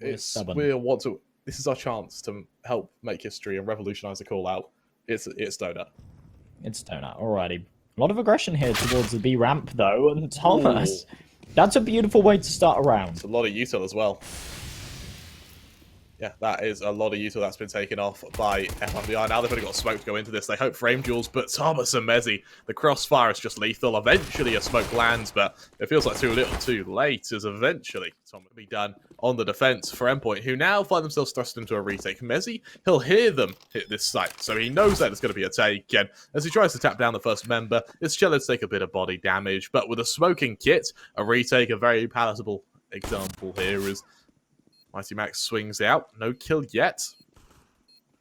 This is our chance to help make history and revolutionize the call out. It's donut. It's donut. Alrighty. A lot of aggression here towards the B ramp though, and Thomas. Ooh. That's a beautiful way to start a round. It's a lot of util as well. Yeah, that is a lot of util that's been taken off by MIBR. Now they've only got smoke to go into this. They hope frame duels, but Thomas and mezii, the crossfire is just lethal. Eventually a smoke lands, but it feels like too little too late, as eventually Thomas will be done on the defense for Endpoint, who now find themselves thrust into a retake. mezii, he'll hear them hit this site, so he knows that it's going to be a take. And as he tries to tap down the first member, it's chelo to take a bit of body damage, but with a smoking kit, a retake, a very palatable example here is MiGHTYMAX swings out. No kill yet.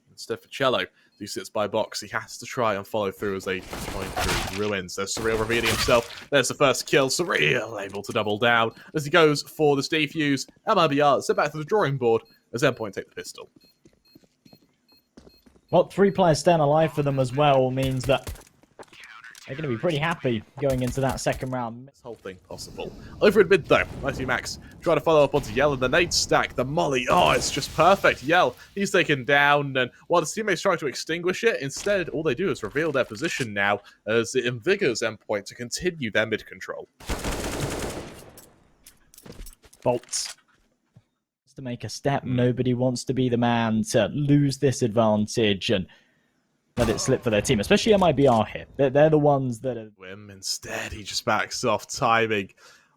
Instead for chelo, who sits by box, he has to try and follow through as they join through ruins. There's Surreal revealing himself. There's the first kill. Surreal able to double down as he goes for this defuse. MIBR sit back to the drawing board as Endpoint take the pistol. Well, 3 players staying alive for them as well means that they're going to be pretty happy going into that second round. This whole thing possible. Over in mid though, MiGHTYMAX trying to follow up onto Yell and the nade stack. The molly, oh, it's just perfect. Yell, he's taken down, and while his teammates try to extinguish it, instead all they do is reveal their position now as it invigors Endpoint to continue their mid control. boltz to make a step. Nobody wants to be the man to lose this advantage and let it slip for their team, especially MIBR here. They're the ones that are... Instead, he just backs off, timing.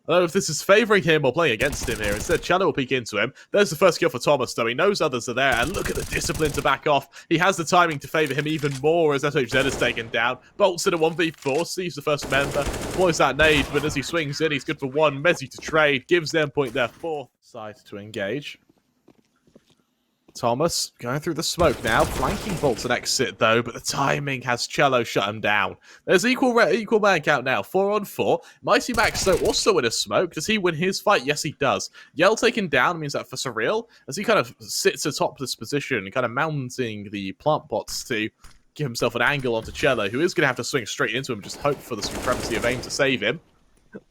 I don't know if this is favouring him or playing against him here. Instead, chelo will peek into him. There's the first kill for Thomas, though. He knows others are there, and look at the discipline to back off. He has the timing to favour him even more as SHZ is taken down. boltz in a 1v4, sees the first member, deploys that nade, but as he swings in, he's good for 1. mezii to trade, gives Endpoint their 4th side to engage. Thomas going through the smoke now, flanking boltz and exit though, but the timing has chelo shut him down. There's equal man count now, 4 on 4. MIGHTYMAX though also in a smoke. Does he win his fight? Yes, he does. Yell taken down means that for Surreal, as he kind of sits atop this position, kind of mounting the plant bots to give himself an angle onto chelo, who is going to have to swing straight into him and just hope for the supremacy of aim to save him.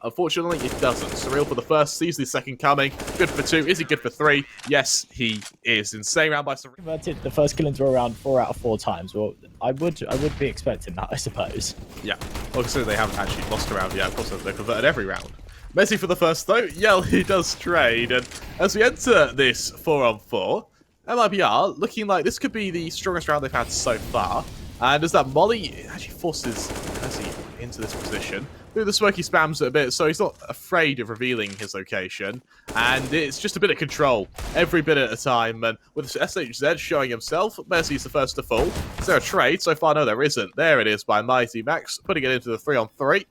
Unfortunately, it doesn't. Surreal for the first, sees the second coming. Good for 2. Is he good for 3? Yes, he is. Insane round by Surreal. Converted the first kill into a round 4 out of 4 times. Well, I would be expecting that, I suppose. Yeah. Well, considering they haven't actually lost a round yet, of course they've converted every round. mezii for the first, though. Yell, he does trade. And as we enter this 4 on 4, MIBR looking like this could be the strongest round they've had so far. And as that molly actually forces mezii into this position. Through the smoke, he spams it a bit, so he's not afraid of revealing his location. And it's just a bit of control, every bit at a time. And with SHZ showing himself, mezii's the first to fall. Is there a trade? So far, no, there isn't. There it is by MIGHTYMAX, putting it into the 3 on 3.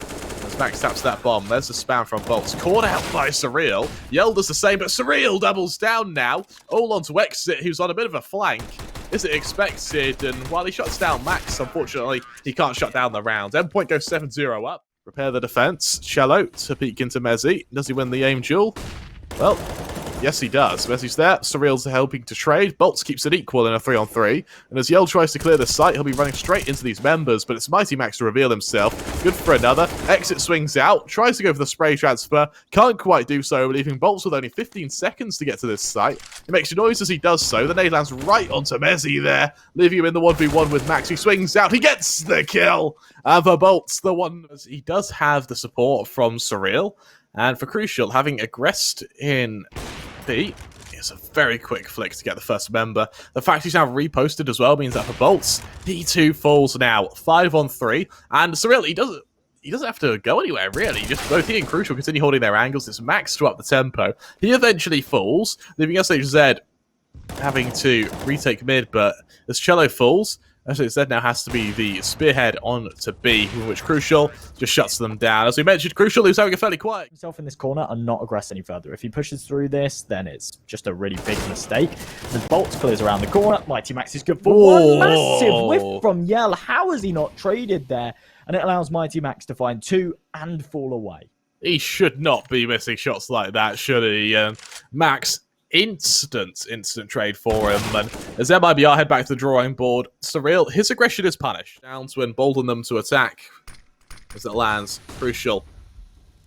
As Max taps that bomb, there's the spam from boltz. Caught out by Surreal. Yell does the same, but Surreal doubles down now. All onto exit, who's on a bit of a flank. Is it expected? And while he shuts down Max, unfortunately, he can't shut down the round. Endpoint goes 7-0 up. Repair the defense. chelo to peek into mezii. Does he win the aim duel? Well, yes, he does. mezii's there. Surreal's helping to trade. boltz keeps it equal in a 3 on 3. And as Yell tries to clear the site, he'll be running straight into these members, but it's MIGHTYMAX to reveal himself. Good for another. Exit swings out. Tries to go for the spray transfer. Can't quite do so, leaving boltz with only 15 seconds to get to this site. He makes a noise as he does so. The nade lands right onto mezii there, leaving him in the 1v1 with Max, who swings out. He gets the kill. And for boltz, the one, he does have the support from Surreal. And for Crucial, having aggressed in B, it's a very quick flick to get the first member. The fact he's now reposted as well means that for boltz, he too falls now 5 on 3. And Surreal, he doesn't have to go anywhere, really. Just both he and Crucial continue holding their angles. It's Max to up the tempo. He eventually falls, leaving SHZ having to retake mid, but as chelo falls, SHZ now has to be the spearhead on to B, in which Crucial just shuts them down. As we mentioned, Crucial is having a fairly quiet himself in this corner and not aggress any further. If he pushes through this, then it's just a really big mistake. As boltz clears around the corner, MIGHTYMAX is good for 1 massive whiff from Yell. How has he not traded there? And it allows MIGHTYMAX to find 2 and fall away. He should not be missing shots like that, should he? Max, instant trade for him. And as MIBR head back to the drawing board, Surreal, his aggression is punished. Down to embolden them to attack. As it lands, Crucial.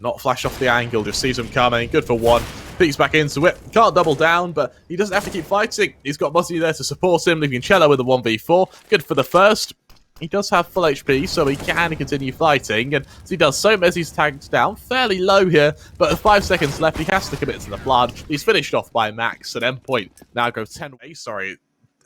Not flash off the angle, just sees him coming. Good for 1. peeks back into it. Can't double down, but he doesn't have to keep fighting. He's got mezii there to support him, leaving chelo with a 1v4. Good for the first. He does have full HP, so he can continue fighting, and as he does so, mezii's tagged down fairly low here, but with 5 seconds left, he has to commit to the blood. He's finished off by Max, and Endpoint now go 10 away. Sorry,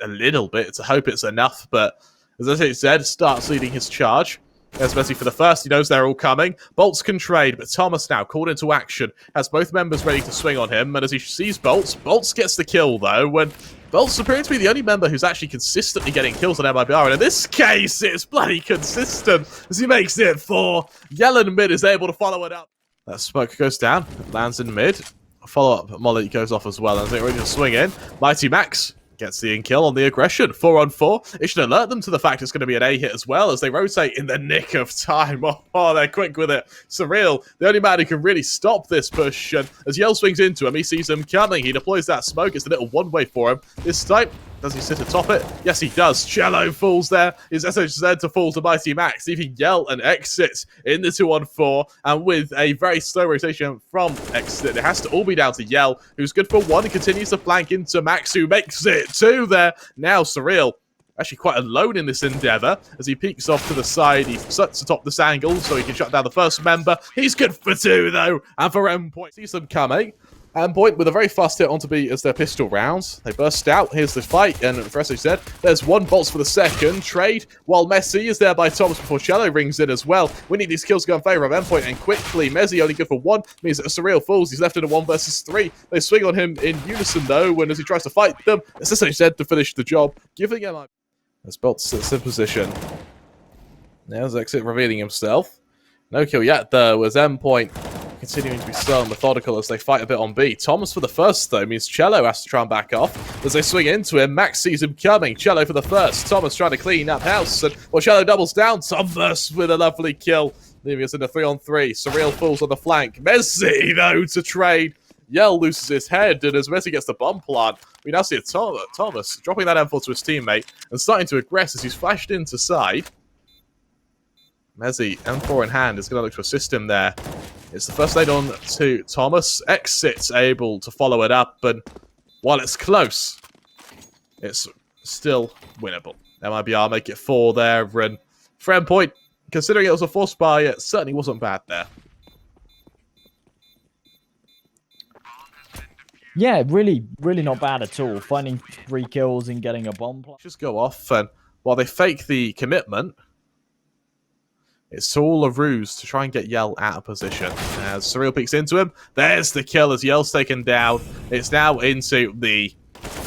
a little bit to hope it's enough, but as I said, starts leading his charge. There's mezii for the first. He knows they're all coming. boltz can trade, but Thomas now called into action. Has both members ready to swing on him. And as he sees boltz gets the kill, though. When boltz appears to be the only member who's actually consistently getting kills on MIBR. And in this case, it's bloody consistent as he makes it 4. Yell in mid is able to follow it up. That smoke goes down. Lands in mid. Follow-up molly goes off as well. And they're ready to swing in. MiGHTYMAX gets the in-kill on the aggression. 4-on-4. It should alert them to the fact it's going to be an A hit as well as they rotate in the nick of time. Oh, they're quick with it. Surreal, the only man who can really stop this push. And as Yell swings into him, he sees him coming. He deploys that smoke. It's a little one-way for him. This time, does he sit atop it? Yes, he does. Chelo falls there. His SHZ to fall to MiGHTYMAX, leaving Yell and Exit in the 2-on-4. And with a very slow rotation from Exit, it has to all be down to Yell, who's good for 1 and continues to flank into Max, who makes it 2 there. Now Surreal, actually quite alone in this endeavor as he peeks off to the side. He sits atop this angle so he can shut down the first member. He's good for 2 though, and for Endpoint, sees them coming. Endpoint with a very fast hit onto B as their pistol rounds. They burst out. Here's the fight. And as I said, there's 1 boltz for the second. Trade while mezii is there by Thomas before chelo rings in as well. We need these kills to go in favor of Endpoint and quickly. mezii only good for 1. Means that Surreal falls. He's left in a 1 versus 3. They swing on him in unison though. When as he tries to fight them, it's as I said to finish the job. Giving him a... As boltz sits in position. There's Exit revealing himself. No kill yet though as Endpoint continuing to be slow and methodical as they fight a bit on B. Thomas for the first, though, means chelo has to try and back off. As they swing into him, Max sees him coming. Chelo for the first. Thomas trying to clean up house. And while chelo doubles down, Thomas with a lovely kill, leaving us in a 3-on-3. Surreal falls on the flank. mezii, though, to trade. Yell loses his head, and as mezii gets the bomb plant, we now see a Thomas dropping that M4 to his teammate and starting to aggress as he's flashed into side. mezii, M4 in hand, is going to look to assist him there. It's the first aid on to Thomas. Exit's able to follow it up, and while it's close, it's still winnable. MIBR make it 4 there, and for Endpoint, considering it was a forced buy, it certainly wasn't bad there. Yeah, really not bad at all. Finding 3 kills and getting a bomb. Just go off, and while they fake the commitment, it's all a ruse to try and get Yell out of position. As Surreal peeks into him, there's the kill as Yell's taken down. It's now into the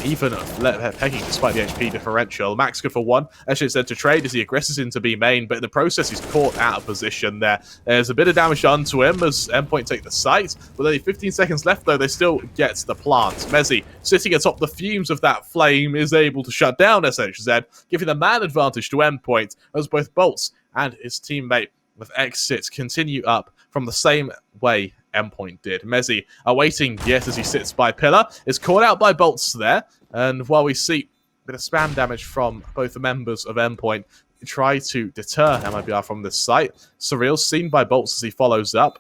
even pegging despite the HP differential. Max good for 1. Actually said to trade as he aggresses into B main, but in the process he's caught out of position there. There's a bit of damage done to him as Endpoint take the site. With only 15 seconds left though, they still get the plant. mezii, sitting atop the fumes of that flame, is able to shut down SHZ, giving the man advantage to Endpoint as both boltz and his teammate with Exit continue up from the same way Endpoint did. mezii awaiting yet as he sits by pillar, is caught out by boltz there, and while we see a bit of spam damage from both the members of Endpoint try to deter MIBR from this site, Surreal's seen by boltz as he follows up.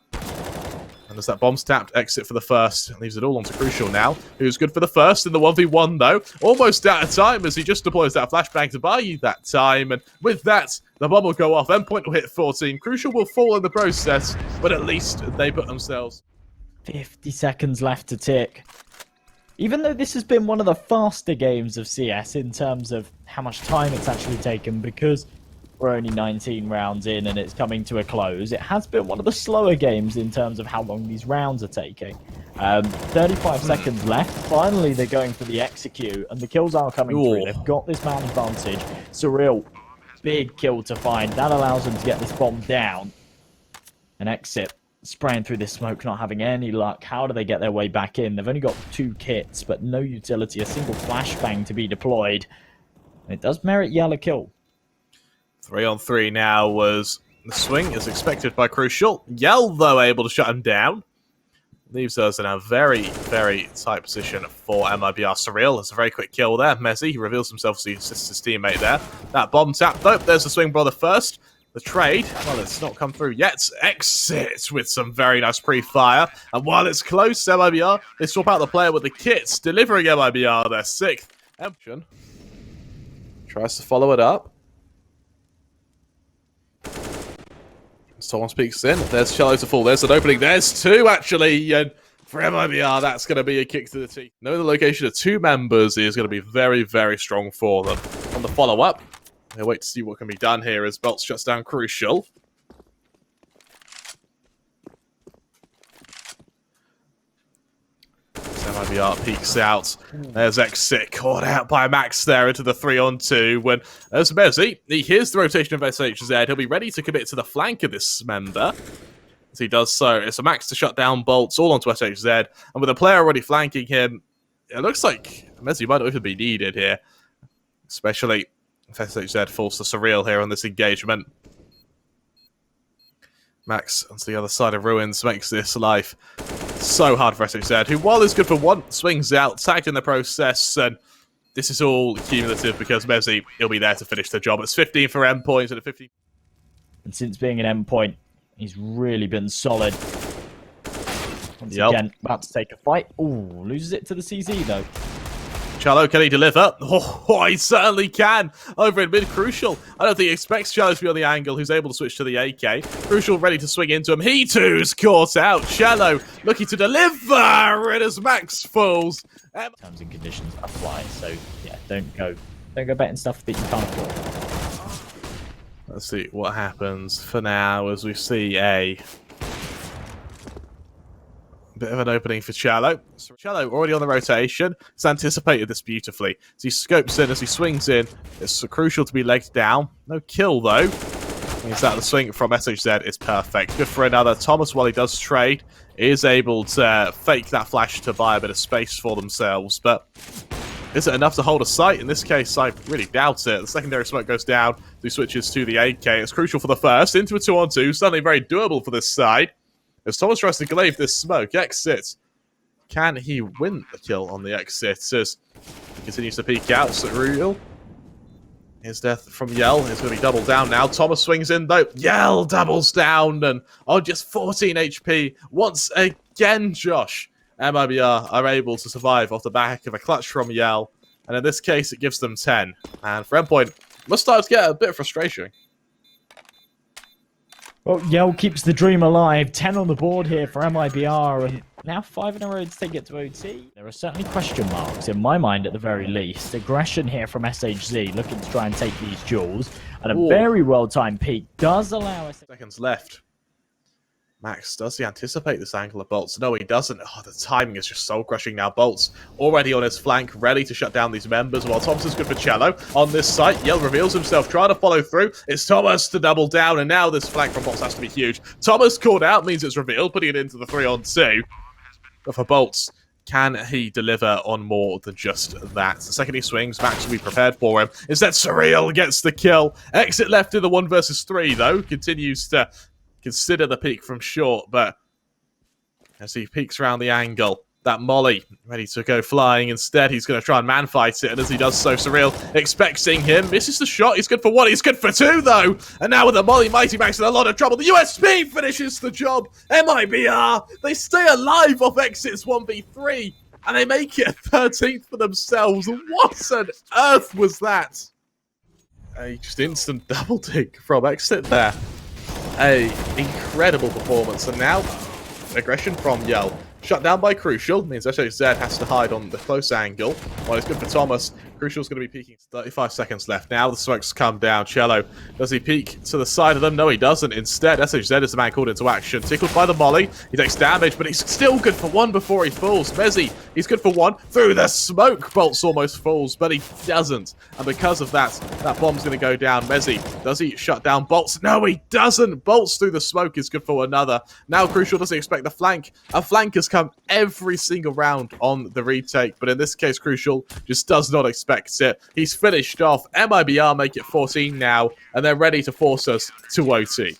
And as that bomb's tapped, Exit for the first. Leaves it all onto Crucial now, who's good for the first in the 1v1 though. Almost out of time as he just deploys that flashbang to buy you that time. And with that, the bomb will go off. Endpoint will hit 14. Crucial will fall in the process, but at least they put themselves. 50 seconds left to tick. Even though this has been one of the faster games of CS in terms of how much time it's actually taken, because we're only 19 rounds in and it's coming to a close, it has been one of the slower games in terms of how long these rounds are taking. 35 seconds left. Finally, they're going for the execute, and the kills are coming through. They've got this man advantage. Surreal, big kill to find. That allows them to get this bomb down. And Exit spraying through this smoke, not having any luck. How do they get their way back in? They've only got 2 kits, but no utility. A single flashbang to be deployed. And it does merit Yell a kill. 3-on-3 now was the swing as expected by Crucial. Yell, though, able to shut him down. Leaves us in a very, very tight position for MIBR. Surreal, it's a very quick kill there. mezii, he reveals himself as he assists his teammate there. That bomb tap, though, there's the swing brother first. The trade, well, it's not come through yet. Exit with some very nice pre-fire. And while it's close, MIBR, they swap out the player with the kits, delivering MIBR their 6th. Emption tries to follow it up. Someone speaks in. There's chelo to fall. There's an opening. There's 2, actually. And for MIBR, that's going to be a kick to the teeth. Knowing the location of 2 members is going to be very, very strong for them. On the follow-up, they'll wait to see what can be done here as boltz shuts down Crucial. MIBR peeks out. There's Exit caught out by Max there into the 3-on-2. When as mezii, he hears the rotation of SHZ. He'll be ready to commit to the flank of this member. As he does so, it's a Max to shut down boltz all onto SHZ. And with a player already flanking him, it looks like mezii might not even be needed here. Especially if SHZ falls to Surreal here on this engagement. Max onto the other side of Ruins makes this life so hard for SHZ, who, while is good for 1, swings out, tagged in the process, and this is all cumulative because mezii, he'll be there to finish the job. It's 15 for Endpoint and a 15. And since being an Endpoint, he's really been solid. Once again, about to take a fight. Ooh, loses it to the CZ though. chelo, can he deliver? Oh, he certainly can. Over in mid, Crucial. I don't think he expects chelo to be on the angle, who's able to switch to the AK. Crucial ready to swing into him. He too's caught out. chelo looking to deliver. And as Max falls. Terms and conditions apply. So yeah, don't go betting stuff that you can't afford. Let's see what happens for now as we see a bit of an opening for chelo. chelo already on the rotation. He's anticipated this beautifully. As he scopes in, as he swings in, it's crucial to be legged down. No kill though. Means that the swing from SHZ is perfect. Good for another. Thomas, while he does trade, is able to fake that flash to buy a bit of space for themselves. But is it enough to hold a sight? In this case, I really doubt it. The secondary smoke goes down. He switches to the AK. It's crucial for the first. Into a 2-on-2. Suddenly very doable for this side. As Thomas tries to glaive this smoke, exit. Can he win the kill on the exit? As he continues to peek out. Surreal. His death from Yell is going to be doubled down now. Thomas swings in though. Yell doubles down and on just 14 HP. Once again, Josh, MIBR are able to survive off the back of a clutch from Yell. And in this case, it gives them 10. And for Endpoint, must start to get a bit frustrating. Well, Yell keeps the dream alive. 10 on the board here for MIBR, and now 5 in a row to take it to OT. There are certainly question marks, in my mind at the very least. Aggression here from SHZ, looking to try and take these duels. And a very well-timed peek does allow us... Seconds left. Max, does he anticipate this angle of boltz? No, he doesn't. Oh, the timing is just soul-crushing now. boltz already on his flank, ready to shut down these members, while Thomas is good for chelo. On this site, Yell reveals himself, trying to follow through. It's Thomas to double down, and now this flank from boltz has to be huge. Thomas called out means it's revealed, putting it into the 3-on-2. But for boltz, can he deliver on more than just that? The second he swings, Max will be prepared for him. Instead, Surreal gets the kill. Exit left in the 1 versus 3, though. Continues to consider the peek from short, but as he peeks around the angle, that molly ready to go flying. Instead, he's going to try and man fight it, and as he does so, Surreal expecting him, misses the shot. He's good for 1, he's good for 2 though, and now with the molly, MiGHTYMAX in a lot of trouble. The USP finishes the job. MIBR, they stay alive off Exit's 1v3, and they make it a 13th for themselves. What on earth was that? A just instant double dig from Exit there. A incredible performance, and now aggression from Yell. Shut down by Crucial, means SHZ has to hide on the close angle. While it's good for Thomas, Crucial's going to be peeking. 35 seconds left. Now the smokes come down. chelo, does he peek to the side of them? No, he doesn't. Instead, SHZ is the man called into action. Tickled by the molly. He takes damage, but he's still good for 1 before he falls. mezii, he's good for 1. Through the smoke, boltz almost falls, but he doesn't. And because of that, that bomb's going to go down. mezii, does he shut down boltz? No, he doesn't. boltz through the smoke is good for another. Now Crucial doesn't expect the flank. A flank has come every single round on the retake, but in this case, Crucial just does not expect it. He's finished off. MIBR make it 14 now, and they're ready to force us to OT.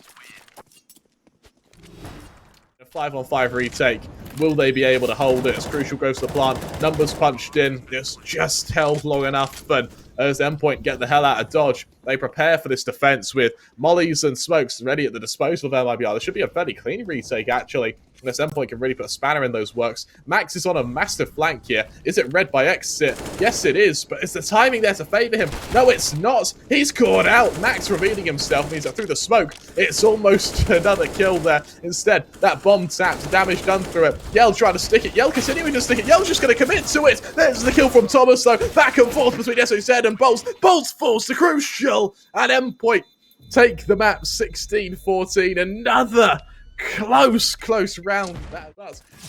A 5-on-5 retake. will they be able to hold it? As Crucial goes to the plant, numbers punched in, it's just held long enough, and as Endpoint get the hell out of dodge, they prepare for this defense with mollies and smokes ready at the disposal of MIBR. This should be a fairly clean retake, actually. This Endpoint can really put a spanner in those works. Max is on a massive flank here. Is it red by exit? Yes, it is, but is the timing there to favour him? No, it's not. He's caught out. Max revealing himself means that through the smoke, it's almost another kill there. Instead, that bomb tapped, damage done through it. Yell trying to stick it. Yell continuing to stick it. Yell's just going to commit to it. There's the kill from Thomas, though. Back and forth between SOZ and boltz. boltz falls to Crucial, and Endpoint take the map 16-14. Another close round.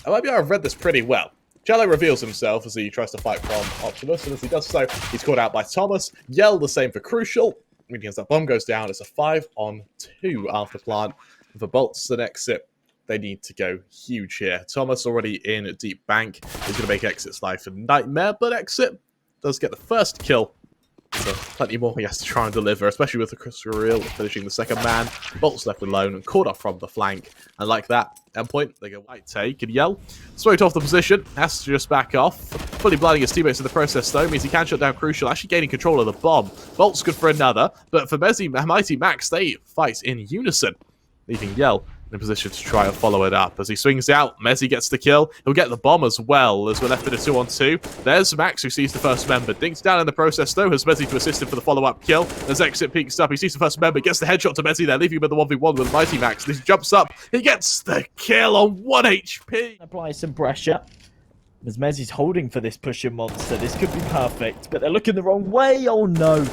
MIBR have read this pretty well. Chelo reveals himself as he tries to fight from Optimus, and as he does so, he's caught out by Thomas. Yell the same for Crucial. Meaning as that bomb goes down, it's a 5-on-2 after plant. And for boltz and exit, they need to go huge here. Thomas already in a deep bank. He's going to make exit's life a nightmare, but exit does get the first kill. So plenty more he has to try and deliver, especially with the Surreal finishing the second man. boltz left alone and caught off from the flank. And like that, Endpoint, they go white take and Yell. Straight off the position, has to just back off. Fully blinding his teammates in the process though, means he can shut down Crucial, actually gaining control of the bomb. boltz good for another, but for MiGHTYMAX, they fight in unison, leaving Yell in a position to try and follow it up. As he swings out, mezii gets the kill. He'll get the bomb as well, as we're left in a 2-on-2. There's Max, who sees the first member. Dinks down in the process, though, has mezii to assist him for the follow-up kill. As exit peeks up, he sees the first member, gets the headshot to mezii there, leaving him with the 1v1 with MiGHTYMAX. He jumps up, he gets the kill on 1 HP. Apply some pressure. As mezii's holding for this pushing monster, this could be perfect, but they're looking the wrong way. Oh no.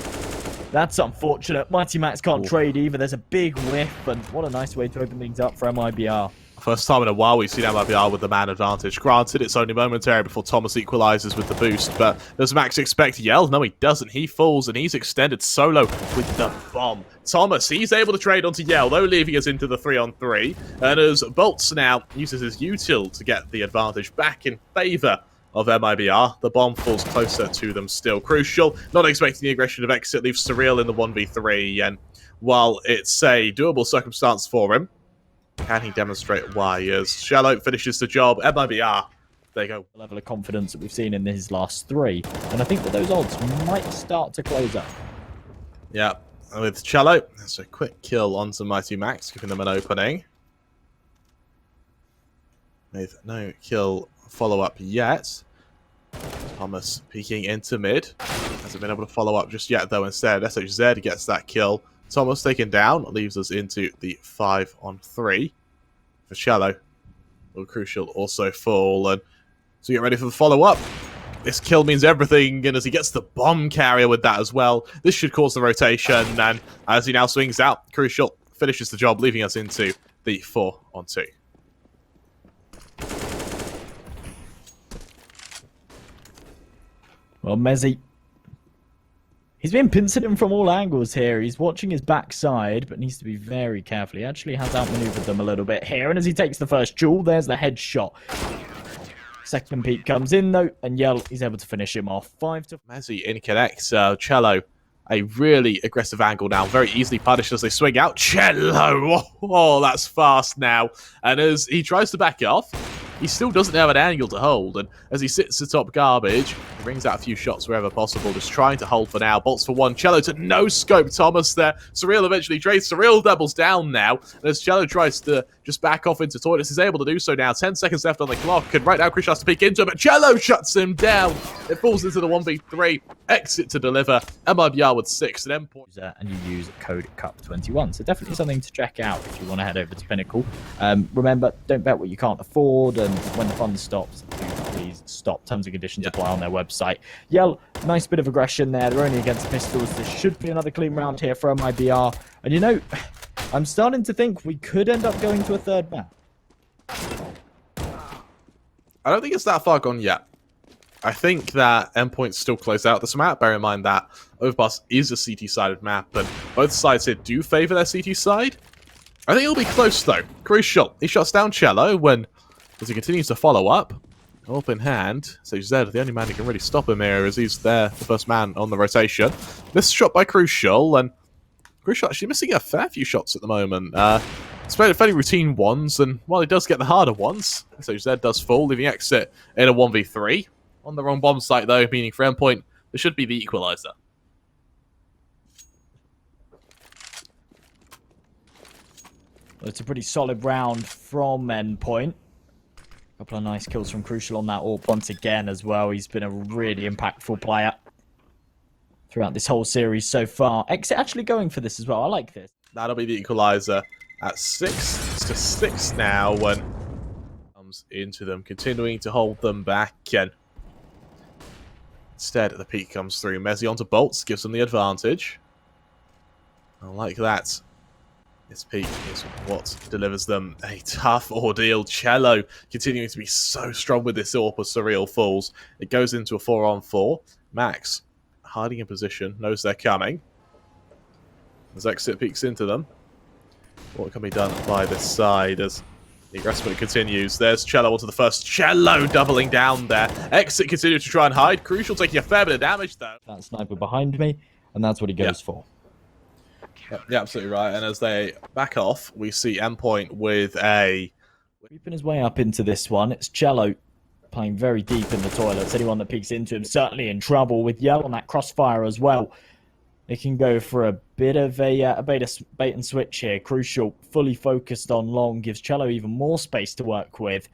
That's unfortunate. MiGHTYMAX can't trade either. There's a big whiff, and what a nice way to open things up for MIBR. First time in a while we've seen MIBR with the man advantage. Granted, it's only momentary before Thomas equalizes with the boost, but does Max expect Yell? No, he doesn't. He falls, and he's extended solo with the bomb. Thomas, he's able to trade onto Yell, though leaving us into the 3-on-3, and as boltz now uses his util to get the advantage back in favour of MIBR, the bomb falls closer to them still. Crucial, not expecting the aggression of exit, leaves Surreal in the 1v3, and while it's a doable circumstance for him, can he demonstrate why? As chelo finishes the job, MIBR, there you go. The level of confidence that we've seen in his last 3, and I think that those odds might start to close up. Yeah, with chelo, that's a quick kill onto MiGHTYMAX, giving them an opening. With no kill follow-up yet. Thomas peeking into mid. Hasn't been able to follow up just yet, though. Instead, SHZ gets that kill. Thomas taken down, leaves us into the 5-on-3 for chelo. Will Crucial also fall, and so get ready for the follow-up. This kill means everything, and as he gets the bomb carrier with that as well, this should cause the rotation, and as he now swings out, Crucial finishes the job, leaving us into the 4-on-2. Well, mezii, he's been pincing him from all angles here. He's watching his backside, but needs to be very careful. He actually has outmaneuvered them a little bit here, and as he takes the first duel, there's the headshot. Second peek comes in, though, and Yell is able to finish him off. 5-4. mezii in connects, chelo, a really aggressive angle now, very easily punished as they swing out. Chelo, oh, that's fast now. And as he tries to back off, he still doesn't have an angle to hold, and as he sits atop garbage, he brings out a few shots wherever possible, just trying to hold for now. boltz for 1, chelo to no-scope Thomas there. Surreal eventually trades. Surreal doubles down now, and as chelo tries to just back off into toilets, he's able to do so now. 10 seconds left on the clock, and right now Chris has to peek into it, but chelo shuts him down. It falls into the 1v3. Exit to deliver. MIBR with 6 and Endpoint. And you use code CUP21, so definitely something to check out if you want to head over to Pinnacle. Remember, don't bet what you can't afford, and when the fun stops, please stop. Terms and conditions apply on their website. Yell, nice bit of aggression there. They're only against pistols. There should be another clean round here for MIBR. And you know, I'm starting to think we could end up going to a third map. I don't think it's that far gone yet. I think that Endpoint's still close out this map. Bear in mind that Overpass is a CT-sided map, and both sides here do favour their CT side. I think it'll be close, though. Crucial. He shuts down chelo when, as he continues to follow up, open hand. So Zed, the only man who can really stop him here, as he's there, the first man on the rotation. Missed shot by Crucial, and Crucial actually missing a fair few shots at the moment. It's fairly routine ones, and while he does get the harder ones, so Zed does fall, leaving Exit in a 1v3. On the wrong bomb site, though, meaning for Endpoint, there should be the equalizer. It's a pretty solid round from Endpoint. A couple of nice kills from Crucial on that AWP once again as well. He's been a really impactful player throughout this whole series so far. Exit actually going for this as well. I like this. That'll be the equalizer at 6. It's to 6 now when comes into them, continuing to hold them back. And instead, the peak comes through. mezii onto boltz, gives them the advantage. I like that. This peak is what delivers them a tough ordeal. chelo continuing to be so strong with this AWP as Surreal falls. It goes into a 4-on-4. Max hiding in position, knows they're coming. As Exit peeks into them. What can be done by this side as the aggressment continues? There's chelo onto the first. chelo doubling down there. Exit continues to try and hide. Crucial taking a fair bit of damage though. That sniper behind me, and that's what he goes for. Yeah, absolutely right. And as they back off, we see Endpoint with a... Creeping his way up into this one. It's chelo playing very deep in the toilets. Anyone that peeks into him certainly in trouble with Yell on that crossfire as well. They can go for a bit of a bait and switch here. Crucial, fully focused on long, gives chelo even more space to work with.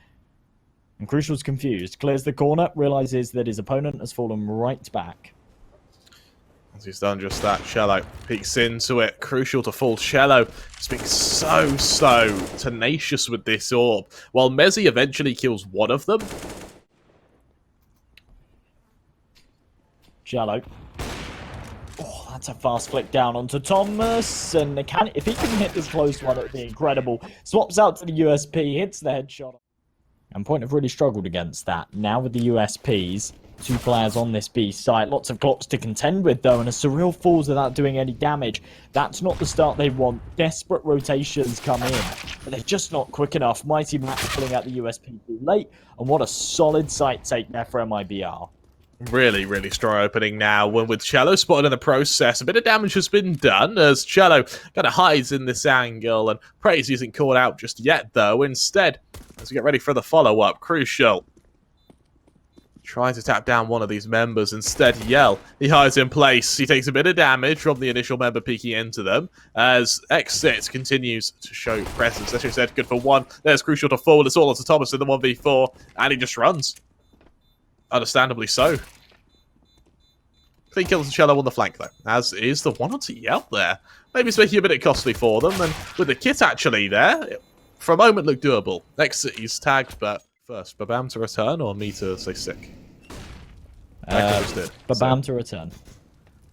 And Crucial's confused. Clears the corner, realizes that his opponent has fallen right back. As he's done just that, chelo peeks into it. Crucial to fall. chelo just being so tenacious with this AWP. While mezii eventually kills one of them. chelo. Oh, that's a fast flick down onto Thomas. And if he can hit this close one, it would be incredible. Swaps out to the USP, hits the headshot. Endpoint have really struggled against that. Now with the USPs, 2 players on this B site. Lots of clocks to contend with, though, and a Surreal falls without doing any damage. That's not the start they want. Desperate rotations come in, but they're just not quick enough. MiGHTYMAX pulling out the USP too late, and what a solid site take there for MIBR. Really strong opening now. When with chelo spotted in the process, a bit of damage has been done as chelo kind of hides in this angle, and Brehze isn't caught out just yet, though. Instead, as we get ready for the follow-up, Crucial trying to tap down one of these members. Instead, Yell, he hides in place. He takes a bit of damage from the initial member peeking into them as Exit continues to show presence. As you said, good for one. There's Crucial to fall. It's all onto Thomas in the 1v4, and he just runs. Understandably so. Clean kills chelo on the flank, though, as is the one onto Yell there. Maybe it's making it a bit costly for them, and with the kit actually there, it, for a moment looked doable. Exit, he's tagged, but first, Babam to return or me to say sick? Babam to return.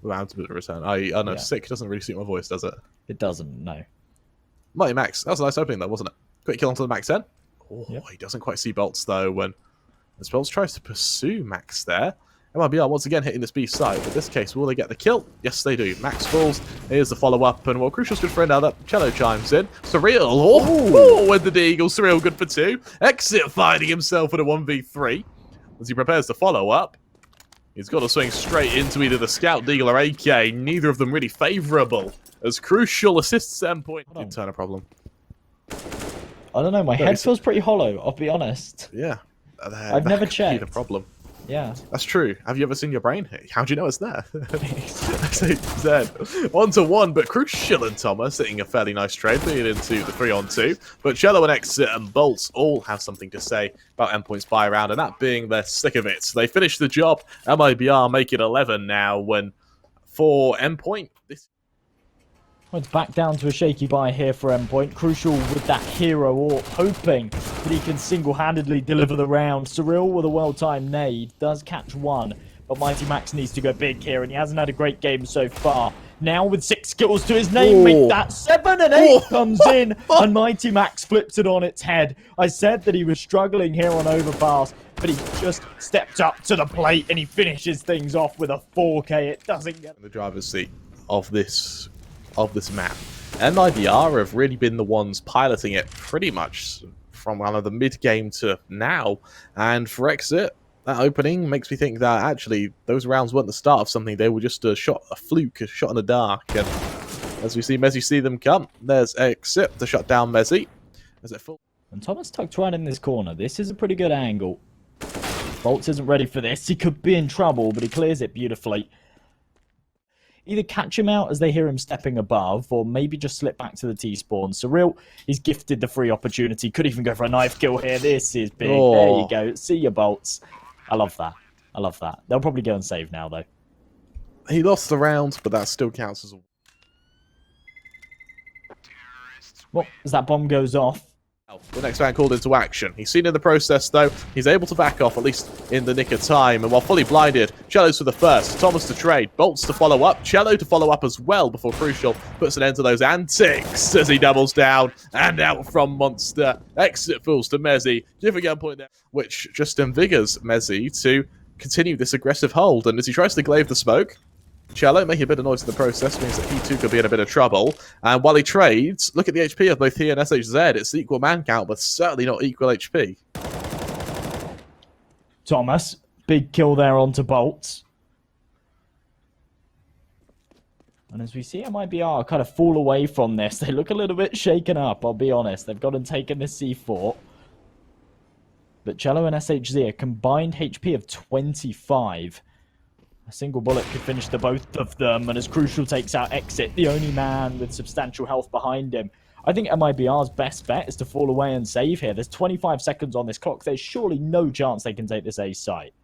Babam to return. I know, Yeah. Sick doesn't really suit my voice, does it? It doesn't, no. MiGHTYMAX. That was a nice opening, though, wasn't it? Quick kill onto the Max 10. Oh, Yep. He doesn't quite see boltz, though, when as boltz tries to pursue Max there. MIBR once again hitting this B side, but in this case, will they get the kill? Yes, they do. Max falls. Here's the follow-up, and well, Crucial's good friend now that chelo chimes in. Surreal, with the deagle. Surreal good for 2. Exit finding himself in a 1v3. As he prepares to follow up, he's got to swing straight into either the scout, deagle, or AK. Neither of them really favourable. As Crucial assists Endpoint. Did turn a problem. I don't know, my head feels pretty hollow, I'll be honest. Yeah. I've never checked. The problem. Yeah. That's true. Have you ever seen your brain? How do you know it's there? Zed. 1-1, but Crucial and Thomas hitting a fairly nice trade, leading into the 3-on-2. But chelo and Exit and boltz all have something to say about Endpoint's buy round, and that being their sick of it. They finish the job. MIBR make it 11 now when for Endpoint, this... Well, it's back down to a shaky buy here for Endpoint. Crucial with that hero AWP, hoping that he can single-handedly deliver the round. Surreal with a well-timed nade, does catch one, but MIGHTYMAX needs to go big here, and he hasn't had a great game so far. Now with 6 kills to his name, make that 7 and 8 comes in, and MIGHTYMAX flips it on its head. I said that he was struggling here on overpass, but he just stepped up to the plate, and he finishes things off with a 4K. It doesn't get... the driver's seat of this map. MIBR have really been the ones piloting it pretty much from one of the mid-game to now. And for Exit, that opening makes me think that actually those rounds weren't the start of something. They were just a fluke, a shot in the dark. And as we see mezii see them come. There's exit to shut down mezii. Is it full? And Thomas tucked right in this corner. This is a pretty good angle. boltz isn't ready for this. He could be in trouble, but he clears it beautifully. Either catch him out as they hear him stepping above, or maybe just slip back to the T-spawn. Surreal, he's gifted the free opportunity. Could even go for a knife kill here. This is big. Oh. There you go. See your boltz. I love that. I love that. They'll probably go and save now, though. He lost the round, but that still counts as a... Well, as that bomb goes off, the next man called into action. He's seen in the process, though. He's able to back off, at least in the nick of time. And while fully blinded, chelo's for the first. Thomas to trade. boltz to follow up. chelo to follow up as well before Crucial puts an end to those antics as he doubles down. And out from Monster. Exit falls to mezii. Giving Endpoint there, which just invigors mezii to continue this aggressive hold. And as he tries to glaive the smoke, chelo making a bit of noise in the process means that he too could be in a bit of trouble. And while he trades, look at the HP of both he and SHZ. It's equal man count, but certainly not equal HP. Thomas, big kill there onto boltz. And as we see MIBR kind of fall away from this, they look a little bit shaken up, I'll be honest. They've gone and taken this C4. But chelo and SHZ, a combined HP of 25. A single bullet could finish the both of them, and as Crucial takes out Exit, the only man with substantial health behind him. I think MIBR's best bet is to fall away and save here. There's 25 seconds on this clock. There's surely no chance they can take this A site.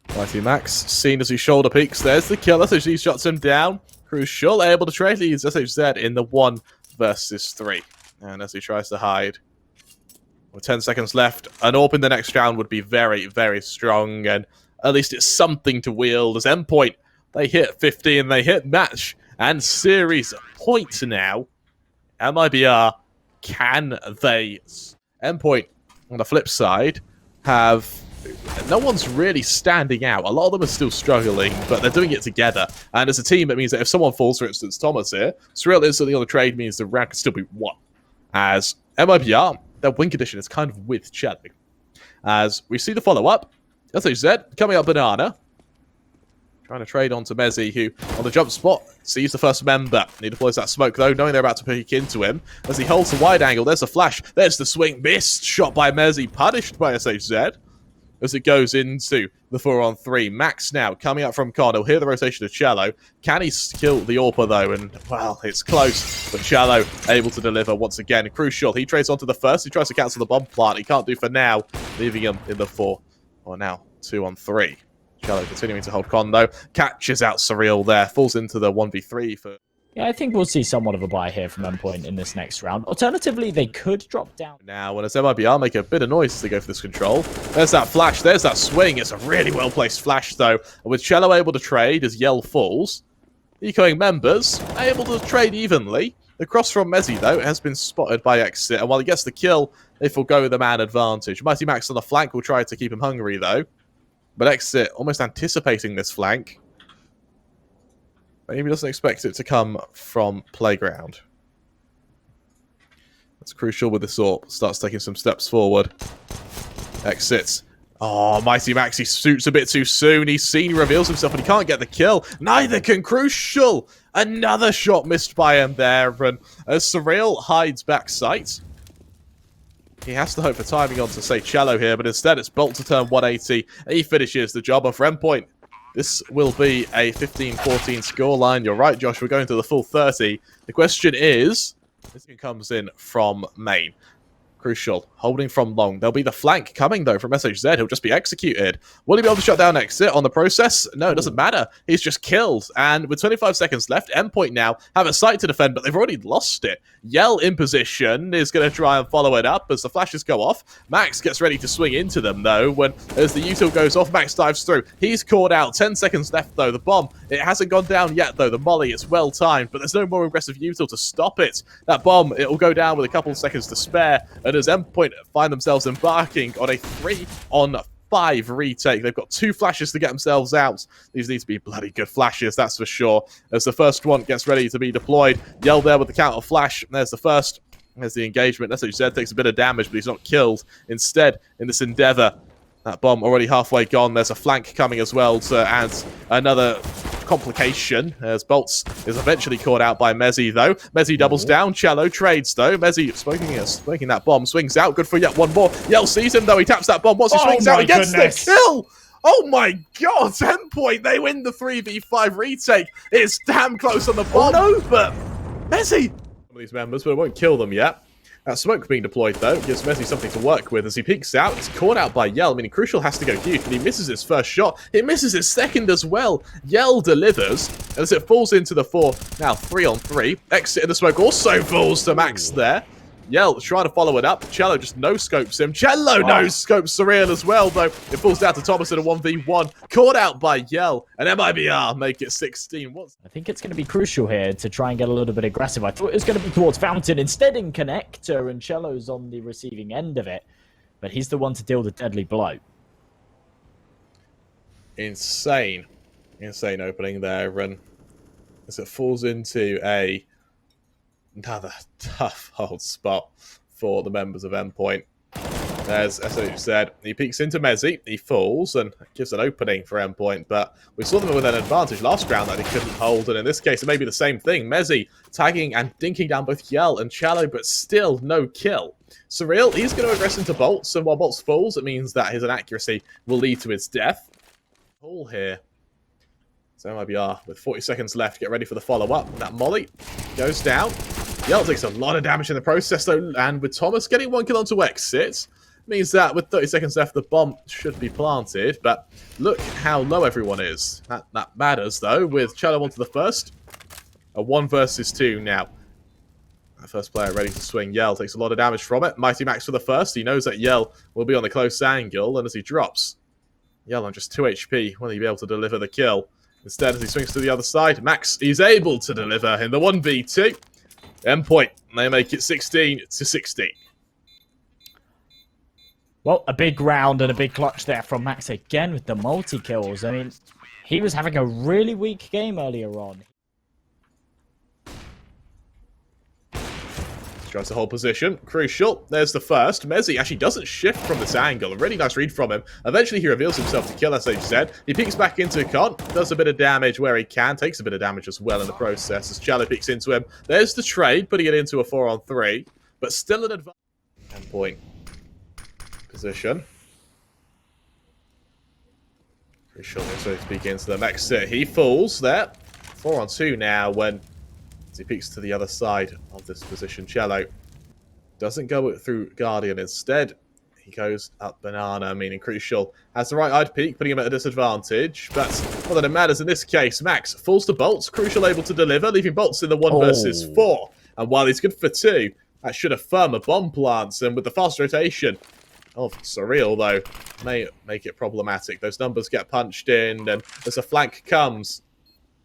MiGHTYMAX, seen as he shoulder peeks. There's the kill. SHZ shuts him down. Crucial able to trade leads SHZ in the 1 versus 3. And as he tries to hide, with 10 seconds left, an AWP in the next round would be very, very strong, and at least it's something to wield. As Endpoint, they hit 50 and they hit match and series point now. MIBR, can they? Endpoint, on the flip side, have... no one's really standing out. A lot of them are still struggling, but they're doing it together. And as a team, it means that if someone falls, for instance, Thomas here, Surreal instantly on the trade means the round can still be won. As MIBR, their win condition is kind of with chelo. As we see the follow-up, SHZ coming up banana. Trying to trade onto mezii, who on the jump spot sees the first member. He deploys that smoke though, knowing they're about to peek into him. As he holds the wide angle, there's the flash, there's the swing, missed, shot by mezii, punished by SHZ. As it goes into the 4-on-3. Max now coming up from con. He'll hear the rotation of chelo. Can he kill the AWPer though? And, well, it's close. But chelo able to deliver once again. Crucial. He trades onto the first. He tries to cancel the bomb plant. He can't do for now, leaving him in the 4. Or now 2-on-3. chelo continuing to hold con though. Catches out Surreal there. Falls into the 1v3 for... yeah, I think we'll see somewhat of a buy here from Endpoint in this next round. Alternatively, they could drop down. Now, when it's MIBR, make a bit of noise as they go for this control. There's that flash, there's that swing. It's a really well-placed flash, though. And with chelo able to trade as Yell falls, echoing members able to trade evenly. The cross from mezii, though, has been spotted by Exit. And while he gets the kill, they forgo the man advantage. MiGHTYMAX on the flank will try to keep him hungry, though. But Exit almost anticipating this flank. Maybe doesn't expect it to come from playground. That's Crucial with this AWP. Starts taking some steps forward. Exits. Oh, MiGHTYMAX, he shoots a bit too soon. He's seen, he reveals himself, and he can't get the kill. Neither can Crucial. Another shot missed by him there. And as Surreal hides back sight, he has to hope for timing on to say chelo here, but instead it's boltz to turn 180. He finishes the job. And for Endpoint, this will be a 15-14 scoreline. You're right, Josh. We're going to the full 30. The question is, this comes in from main. Crucial, holding from long. There'll be the flank coming, though, from SHZ. He'll just be executed. Will he be able to shut down Exit on the process? No, it doesn't matter. He's just killed. And with 25 seconds left, Endpoint now have a site to defend, but they've already lost it. Yell in position is going to try and follow it up as the flashes go off. Max gets ready to swing into them, though, when as the util goes off, Max dives through. He's caught out. 10 seconds left, though. The bomb, it hasn't gone down yet, though. The molly is well timed, but there's no more aggressive util to stop it. That bomb, it will go down with a couple of seconds to spare. And as Endpoint find themselves embarking on a 3-on-5 retake, they've got 2 flashes to get themselves out. These need to be bloody good flashes, that's for sure. As the first one gets ready to be deployed, Yell there with the counter flash. There's the first. There's the engagement. SHZ takes a bit of damage, but he's not killed. Instead, in this endeavor, that bomb already halfway gone. There's a flank coming as well to add another complication as boltz is eventually caught out by mezii, though. mezii doubles down. Chelo trades, though. mezii smoking that bomb. Swings out. Good for yet one more. Yell sees him, though. He taps that bomb. Once he swings out, he gets the kill. Oh my god, Endpoint, they win the 3v5 retake. It's damn close on the bomb. Oh no, but mezii, some of these members, but it won't kill them yet. That smoke being deployed, though, gives mezii something to work with as he peeks out. He's caught out by Yell, meaning Crucial has to go huge, but he misses his first shot. He misses his second as well. Yell delivers, and as it falls into the 4, now 3-on-3. Exit in the smoke also falls to Max there. Yell trying to follow it up. Chelo just no-scopes him. Chelo no-scopes Surreal as well, though. It falls down to Thomas in a 1v1. Caught out by Yell. And MIBR make it 16. I think it's going to be crucial here to try and get a little bit aggressive. I thought it was going to be towards Fountain. Instead in Connector, and Chelo's on the receiving end of it. But he's the one to deal the deadly blow. Insane. Insane opening there. And as it falls into another tough hold spot for the members of Endpoint. As SH said, he peeks into mezii, he falls, and gives an opening for Endpoint, but we saw them with an advantage last round that he couldn't hold, and in this case it may be the same thing. mezii tagging and dinking down both Yell and Chelo, but still no kill. Surreal, he's going to aggress into boltz, and while boltz falls, it means that his inaccuracy will lead to his death. All here. So MIBR with 40 seconds left, get ready for the follow-up. That molly goes down. Yell takes a lot of damage in the process, though, and with Thomas getting one kill onto exit, means that with 30 seconds left, the bomb should be planted. But look how low everyone is. That matters, though, with Chelo onto the first. A 1 versus 2 now. That first player ready to swing. Yell takes a lot of damage from it. MiGHTYMAX for the first. He knows that Yell will be on the close angle, and as he drops, Yell on just 2 HP. Will he be able to deliver the kill? Instead, as he swings to the other side, Max is able to deliver in the 1v2. Endpoint, they make it 16-16. Well, a big round and a big clutch there from Max again with the multi-kills. I mean, he was having a really weak game earlier on. Tries to hold position. Crucial. There's the first. mezii actually doesn't shift from this angle. A really nice read from him. Eventually, he reveals himself to kill, as they said. He peeks back into con. Does a bit of damage where he can. Takes a bit of damage as well in the process as Chelo peeks into him. There's the trade, putting it into a 4-on-3. But still an advantage. Endpoint. Position. Crucial. So he begins to the next set. He falls there. 4-on-2 now when he peeks to the other side of this position. Chelo doesn't go through Guardian. Instead, he goes up Banana, meaning Crucial has the right-eyed peek, putting him at a disadvantage. But more than it matters in this case, Max falls to boltz. Crucial able to deliver, leaving boltz in the 1 versus 4. And while he's good for 2, that should affirm a bomb plants. And with the fast rotation of Surreal, though, may make it problematic. Those numbers get punched in, and as a flank comes,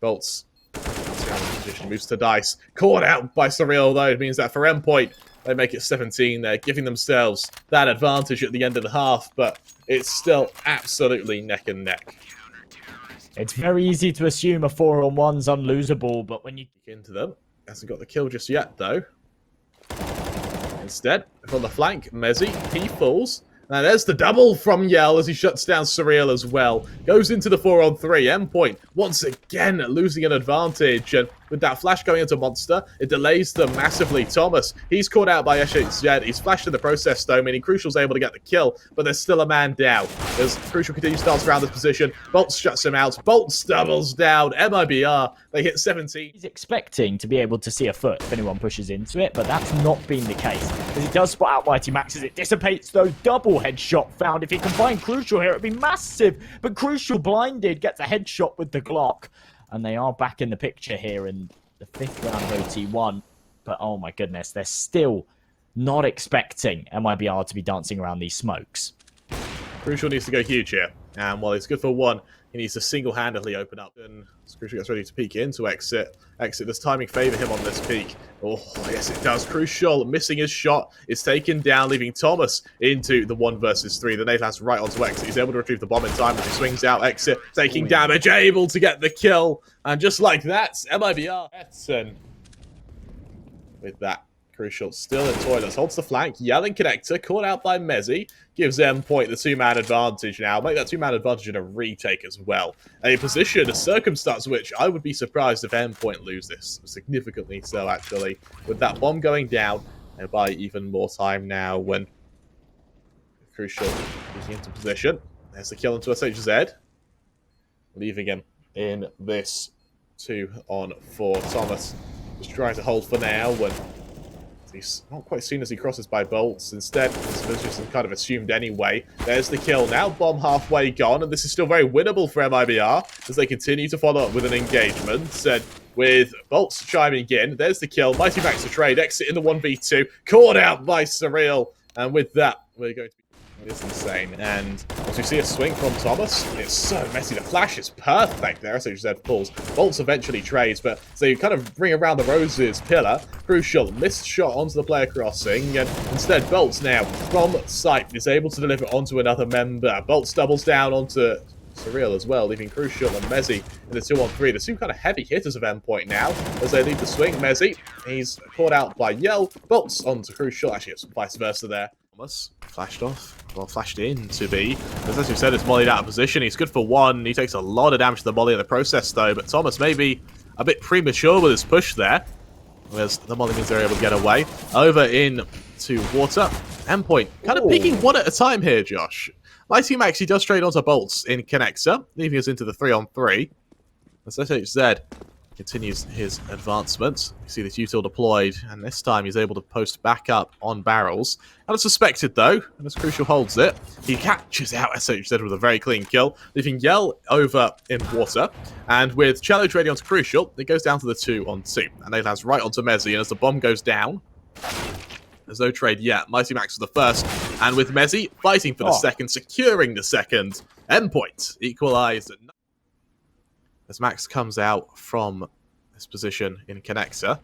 boltz position moves to dice. Caught out by Surreal, though. It means that for Endpoint, they make it 17. They're giving themselves that advantage at the end of the half, but it's still absolutely neck and neck. It's very easy to assume a 4-on-1's unlosable, but when you into them, hasn't got the kill just yet, though. Instead, from the flank, mezii, he falls. Now there's the double from Yell as he shuts down Surreal as well. Goes into the 4-on-3. Endpoint once again losing an advantage. And with that flash going into Monster, it delays them massively. Thomas, he's caught out by SHZ. He's flashed in the process though, meaning Crucial's able to get the kill, but there's still a man down. As Crucial continues to dance around this position, boltz shuts him out. boltz doubles down. MIBR, they hit 17. He's expecting to be able to see a foot if anyone pushes into it, but that's not been the case. As he does spot out MiGHTYMAX as it dissipates though. Double headshot found. If he can find Crucial here, it'd be massive. But Crucial blinded, gets a headshot with the Glock. And they are back in the picture here in the 5th round of OT1. But oh my goodness, they're still not expecting MIBR to be dancing around these smokes. Crucial needs to go huge here. And while it's good for 1, he needs to single-handedly open up. And Crucial gets ready to peek into exit. Does timing favour him on this peek? Oh, yes it does. Crucial missing his shot. Is taken down, leaving Thomas into the 1 versus 3. The Natus right onto exit. He's able to retrieve the bomb in time as he swings out. Exit taking damage, able to get the kill. And just like that, MIBR. And with that Crucial still in toilets, holds the flank, yelling connector, caught out by mezii, gives Endpoint the two-man advantage now. Make that two-man advantage in a retake as well. A position, a circumstance which I would be surprised if Endpoint lose this. Significantly so, actually. With that bomb going down, and by even more time now when Crucial is into position. There's the kill into SHZ. Leaving him in this 2-on-4. Thomas just trying to hold for now when he's not quite seen as he crosses by boltz. Instead, his position is kind of assumed anyway. There's the kill now. Bomb halfway gone, and this is still very winnable for MIBR as they continue to follow up with an engagement. And with boltz chiming in, there's the kill. MiGHTYMAX to trade. Exit in the 1v2. Caught out by Surreal. And with that, we're going to be... It's insane. And as we see a swing from Thomas, it's so messy. The flash is perfect there. SHZ pulls. boltz eventually trades, but so you kind of bring around the roses pillar. Crucial missed shot onto the player crossing, and instead boltz now from sight is able to deliver onto another member. boltz doubles down onto Surreal as well, leaving Crucial and mezii in the 2-on-3. The two kind of heavy hitters of Endpoint now as they lead the swing. mezii, he's caught out by Yell. boltz onto Crucial. Actually, it's vice versa there. Thomas flashed off. Well, flashed in to be. As we said, it's mollied out of position. He's good for one. He takes a lot of damage to the molly in the process, though. But Thomas may be a bit premature with his push there. Whereas the molly means they're able to get away. Over into water. Endpoint kind of peeking one at a time here, Josh. MiGHTYMAX, he does trade onto boltz in connector, leaving us into the 3-on-3. As SHZ continues his advancement. You see this util deployed, and this time he's able to post back up on barrels. Unsuspected though, and as Crucial holds it, he catches out SHZ with a very clean kill, leaving Yell over in water. And with chelo trading onto Crucial, it goes down to the 2-on-2, and they lands right onto mezii. And as the bomb goes down, there's no trade yet. MiGHTYMAX is the first, and with mezii fighting for the second, securing the second. Endpoint equalized. As Max comes out from this position in connector.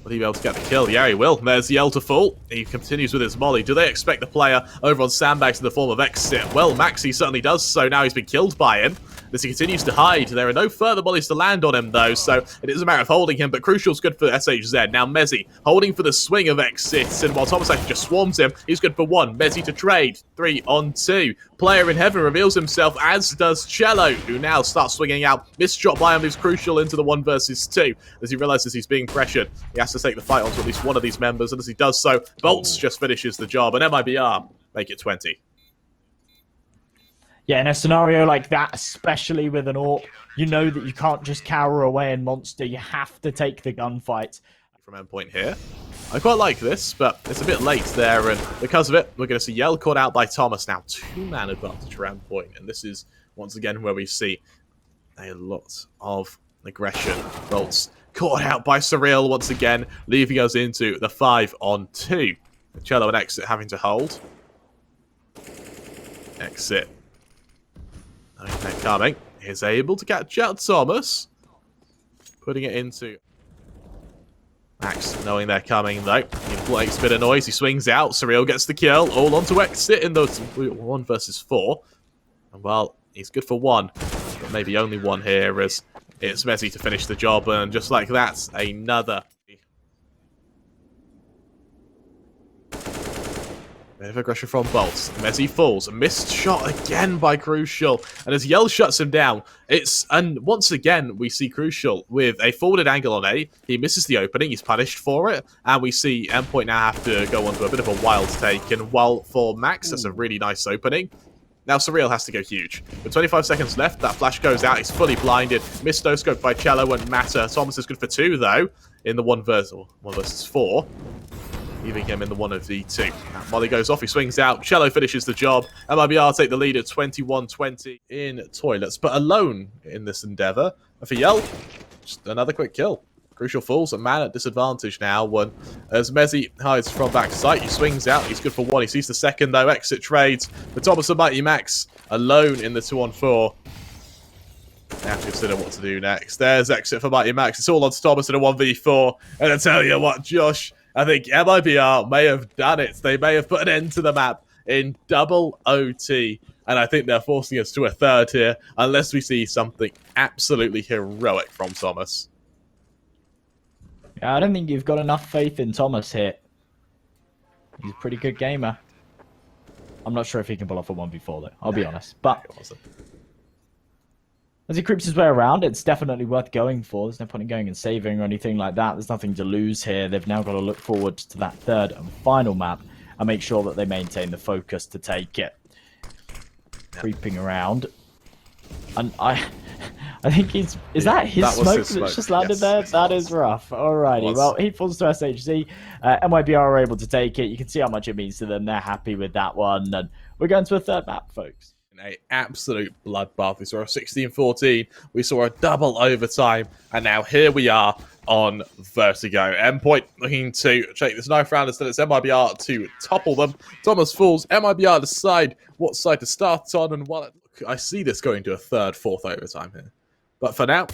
Will he be able to get the kill? Yeah, he will. There's Yell to fall. He continues with his molly. Do they expect the player over on sandbags in the form of exit? Well, mezii certainly does so. Now he's been killed by him. As he continues to hide, there are no further mollies to land on him, though, so it is a matter of holding him, but Crucial's good for SHZ. Now mezii holding for the swing of exit, and while Thomas actually just swarms him, he's good for one. mezii to trade. 3-on-2. Player in heaven reveals himself, as does chelo, who now starts swinging out. Missed shot by him, leaves Crucial into the 1v2. As he realizes he's being pressured, he has to take the fight onto at least one of these members, and as he does so, boltz just finishes the job, and MIBR make it 20. Yeah, in a scenario like that, especially with an AWP, you know that you can't just cower away and monster. You have to take the gunfight. From Endpoint here. I quite like this, but it's a bit late there, and because of it, we're going to see Yell caught out by Thomas. Now, two-man advantage for Endpoint, and this is, once again, where we see a lot of aggression. boltz caught out by Surreal once again, leaving us into the 5-on-2. chelo and exit having to hold. Exit. Okay, coming. Is able to catch out Thomas. Putting it into Max, knowing they're coming though. He makes a bit of noise. He swings out. Surreal gets the kill. All onto exit in those 1v4. And well, he's good for one. But maybe only one here as it's mezii to finish the job. And just like that, another. Bit of aggression from boltz. mezii falls. A missed shot again by Crucial. And as Yell shuts him down, and once again, we see Crucial with a forwarded angle on A. He misses the opening. He's punished for it. And we see Endpoint now have to go on to a bit of a wild take. And while for Max, that's a really nice opening. Now Surreal has to go huge. With 25 seconds left, that flash goes out. He's fully blinded. Missed no scope by chelo, won't matter. Thomas is good for two, though, in the 1v4. Leaving him in the 1v2. Now, molly goes off, he swings out. chelo finishes the job. MIBR take the lead at 21-20 in toilets, but alone in this endeavor. And for Yell, just another quick kill. Crucial falls, a man at disadvantage now. As mezii hides from back sight, he swings out. He's good for one. He sees the second, though. Exit trades. But Thomas and MiGHTYMAX alone in the 2-on-4. They have to consider what to do next. There's exit for MiGHTYMAX. It's all on to Thomas in a 1v4. And I tell you what, Josh, I think MIBR may have done it. They may have put an end to the map in double OT. And I think they're forcing us to a third here, unless we see something absolutely heroic from Thomas. Yeah, I don't think you've got enough faith in Thomas here. He's a pretty good gamer. I'm not sure if he can pull off a 1v4 though, I'll be honest. But as he creeps his way around, it's definitely worth going for. There's no point in going and saving or anything like that. There's nothing to lose here. They've now got to look forward to that third and final map and make sure that they maintain the focus to take it. Creeping around. And I think he's... Is that his smoke that's just landed there? That is rough. Alrighty, well, he falls to SHZ. MIBR are able to take it. You can see how much it means to them. They're happy with that one. And we're going to a third map, folks. An absolute bloodbath. We saw a 16-14. We saw a double overtime. And now here we are on Vertigo. Endpoint looking to take this knife round instead. It's MIBR to topple them. Thomas falls. MIBR decide what side to start on. And while I see this going to a third, fourth overtime here. But for now,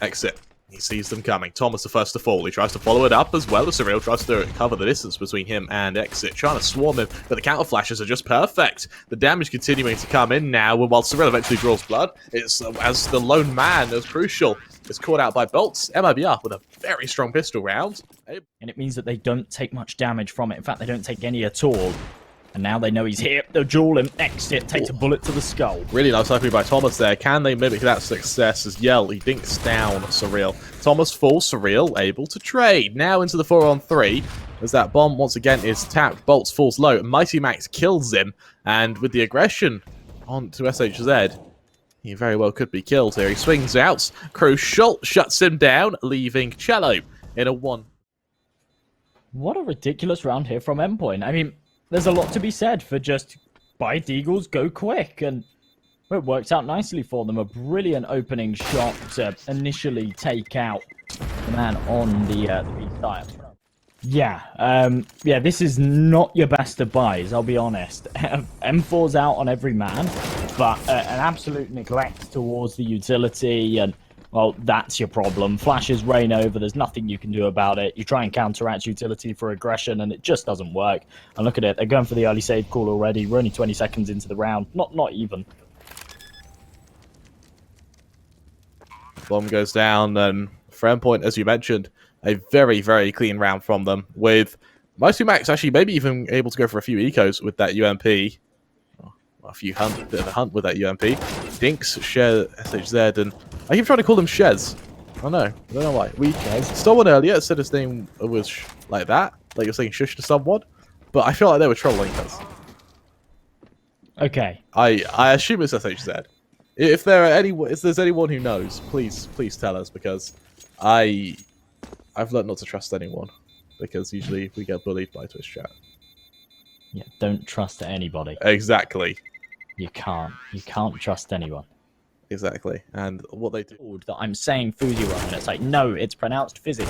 exit. He sees them coming. Thomas the first to fall. He tries to follow it up as well as Surreal tries to cover the distance between him and Exit, trying to swarm him, but the counter flashes are just perfect. The damage continuing to come in now, and while Surreal eventually draws blood, it's as the lone man, as crucial, is caught out by boltz. MIBR with a very strong pistol round. And it means that they don't take much damage from it. In fact, they don't take any at all. And now they know he's here. They'll duel him. Exit takes a bullet to the skull. Really nice opening by Thomas there. Can they mimic that success as Yell? He dinks down Surreal. Thomas falls. Surreal able to trade. Now into the 4-on-3. As that bomb once again is tapped. boltz falls low. MiGHTYMAX kills him. And with the aggression onto SHZ, he very well could be killed here. He swings out. Crucial shuts him down, leaving chelo in a 1. What a ridiculous round here from Endpoint. I mean, there's a lot to be said for just buy deagles, go quick, and it worked out nicely for them. A brilliant opening shot to initially take out the man on the B side. Yeah, this is not your best of buys, I'll be honest. M4's out on every man, but an absolute neglect towards the utility, and well, that's your problem. Flashes rain over, there's nothing you can do about it. You try and counteract utility for aggression, and it just doesn't work. And look at it, they're going for the early save call already. We're only 20 seconds into the round. Not even. Bomb goes down, and for Endpoint, as you mentioned, a very, very clean round from them, with MiGHTYMAX actually maybe even able to go for a few ecos with that UMP. A few bit of a hunt with that UMP. Dinks, share SHZ, and I keep trying to call him Shez. I don't know why. We stole one earlier, said his name was like that, like you're saying shush to someone, but I feel like they were trolling us. Okay. I assume it's SHZ. If there's anyone who knows, please tell us, because I've learned not to trust anyone, because usually we get bullied by Twitch chat. Yeah, don't trust anybody. Exactly. You can't trust anyone. Exactly. And what they do... That I'm saying FURIA wrong, and it's like, no, it's pronounced Fizzy.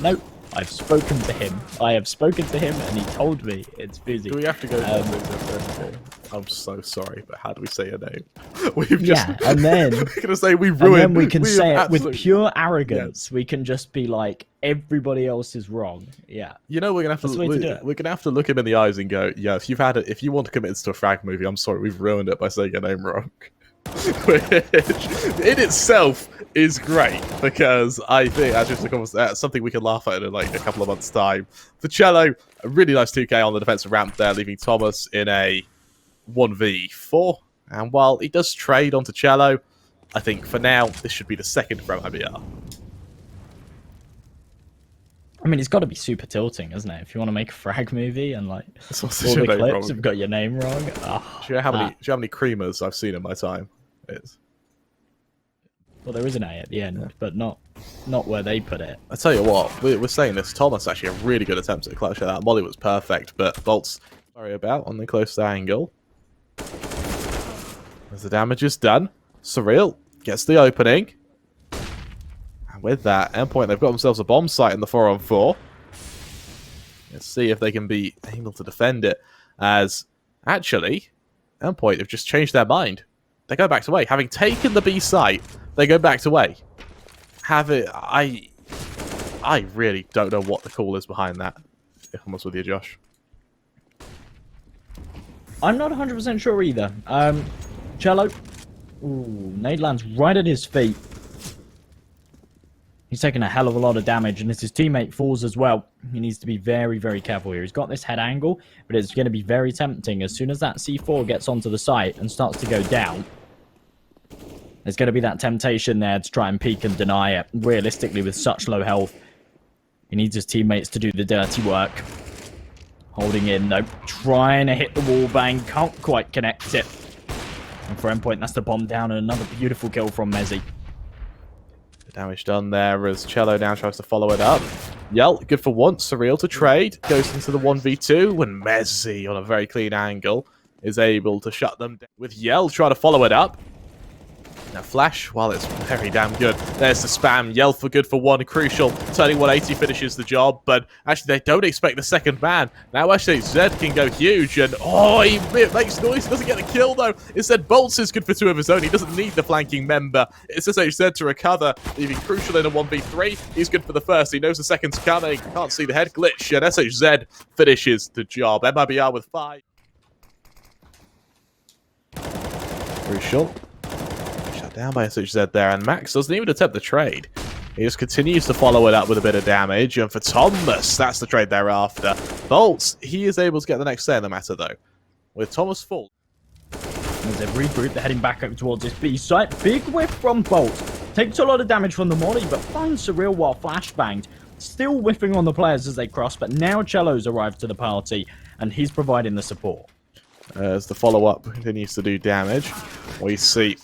No, I've spoken to him. I have spoken to him, and he told me it's Fizzy. Do we have to go I'm so sorry, but how do we say your name? We've just... Yeah, and then... we're going to say we ruined... And then we can say it with pure arrogance. Yes. We can just be like, everybody else is wrong. Yeah. You know, we're going to have to look him in the eyes and go, yeah, if you want to commit to a frag movie, I'm sorry, we've ruined it by saying your name wrong. Which in itself is great, because I think that's something we can laugh at in like a couple of months' time. For chelo, a really nice 2k on the defensive ramp there, leaving Thomas in a 1v4. And while he does trade onto chelo, I think for now this should be the second from MIBR. I mean, it's got to be super tilting, isn't it? If you want to make a frag movie and like all the clips have got your name wrong. Oh, do you know how many creamers I've seen in my time? Well, there is an A at the end, but not where they put it. I tell you what, we're saying this. Thomas actually a really good attempt at a clutch at that. Molly was perfect, but boltz sorry about on the close angle. As the damage is done, Surreal gets the opening. With that Endpoint, they've got themselves a bomb site in the 4-on-4. Let's see if they can be able to defend it. As actually, Endpoint have just changed their mind. They go back to A. Having taken the B site, they go back to A. I really don't know what the call is behind that, if I'm honest with you, Josh. I'm not 100% sure either. chelo. Ooh, nade lands right at his feet. He's taking a hell of a lot of damage, and as his teammate falls as well, he needs to be very, very careful here. He's got this head angle, but it's going to be very tempting. As soon as that C4 gets onto the site and starts to go down, there's going to be that temptation there to try and peek and deny it. Realistically, with such low health, he needs his teammates to do the dirty work. Holding in, though. Trying to hit the wall bang. Can't quite connect it. And for Endpoint, that's the bomb down, and another beautiful kill from mezii. Damage done there as chelo now tries to follow it up. Yell, good for once. Surreal to trade. Goes into the 1v2 when mezii, on a very clean angle, is able to shut them down. With Yell trying to follow it up. Now Flash, while it's very damn good. There's the spam. Yell for good for one. Crucial. Turning 180 finishes the job, but actually they don't expect the second man. Now actually Zed can go huge, and oh, he makes noise. He doesn't get a kill though. Instead, boltz is good for two of his own. He doesn't need the flanking member. It's Zed to recover, leaving Crucial in a 1v3. He's good for the first. He knows the second's coming. Can't see the head glitch, and SHZ finishes the job. MIBR with 5. Crucial. Down by SHZ there, and Max doesn't even attempt the trade. He just continues to follow it up with a bit of damage, and for Thomas, that's the trade thereafter. boltz, he is able to get the next say in the matter, though. With Thomas full. As they regroup, they're heading back up towards this B site. Big whiff from boltz. Takes a lot of damage from the molly, but finds Surreal while flashbanged. Still whiffing on the players as they cross, but now chelo's arrived to the party, and he's providing the support. As the follow-up continues to do damage, we see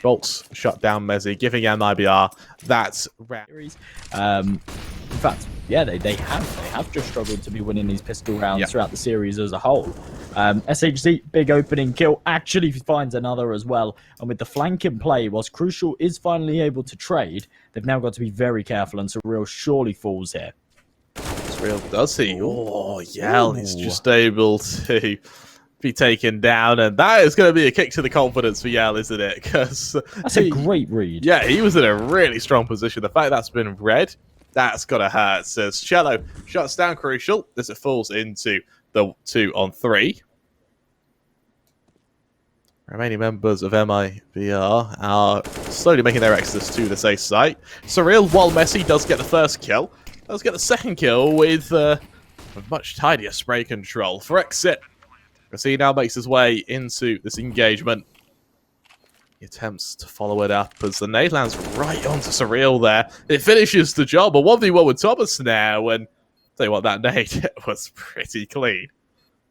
boltz shut down mezii, giving MIBR that round. In fact, yeah, they have just struggled to be winning these pistol rounds throughout the series as a whole. SHZ, big opening kill, actually finds another as well. And with the flank in play, whilst Crucial is finally able to trade, they've now got to be very careful, and Surreal surely falls here. Surreal, does he? Oh, Yell, he's just able to be taken down, and that is going to be a kick to the confidence for Yell, isn't it? Because that's a great read. Yeah, he was in a really strong position. The fact that's been red, that's got to hurt. Says chelo shuts down Crucial as it falls into the 2-on-3. Remaining members of MIBR are slowly making their exodus to the safe site. Surreal, while mezii does get the first kill, does get the second kill with a much tidier spray control for exit. As he now makes his way into this engagement. He attempts to follow it up as the nade lands right onto Surreal there. It finishes the job. A 1v1 with Thomas now, and tell you what, that nade was pretty clean.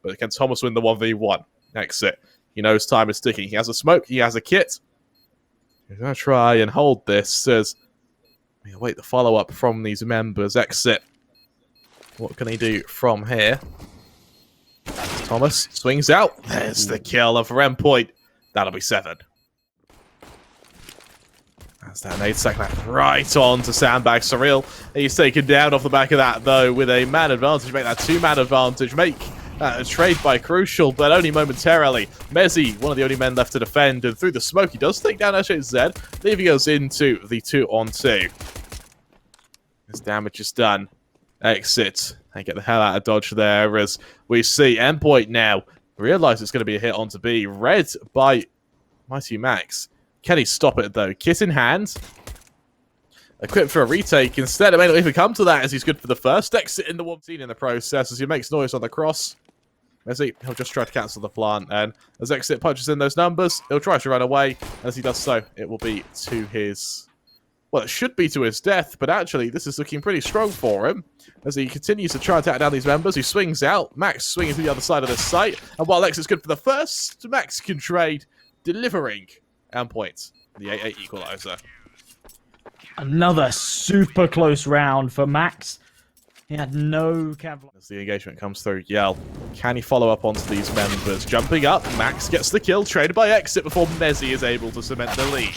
But can Thomas win the 1v1? Exit. He knows time is ticking. He has a smoke. He has a kit. He's going to try and hold this as we await the follow-up from these members. Exit. What can he do from here? Thomas swings out. There's the kill for Endpoint. That'll be 7. That's that nade second right on to sandbag Surreal. He's taken down off the back of that, though, with a man advantage. Make that 2-man advantage. Make a trade by Crucial, but only momentarily. mezii, one of the only men left to defend, and through the smoke, he does take down SHZ, leaving us into the 2-on-2. His damage is done. Exit. And get the hell out of dodge there as we see Endpoint now realize it's going to be a hit onto B. Read by MiGHTYMAX. Can he stop it though? Kit in hand. Equipped for a retake. Instead, it may not even come to that as he's good for the first exit in the 1v1 in the process as he makes noise on the cross. mezii, he'll just try to cancel the plant, and as exit punches in those numbers, he'll try to run away. As he does so, it will be to his... Well, it should be to his death, but actually, this is looking pretty strong for him. As he continues to try and attack down these members, he swings out. Max swinging to the other side of the site. And while X is good for the first, Max can trade, delivering Endpoint, the 8-8 equalizer. Another super close round for Max. He had no cavalry. As the engagement comes through, Yell, can he follow up onto these members? Jumping up, Max gets the kill, traded by Exit before mezii is able to cement the lead.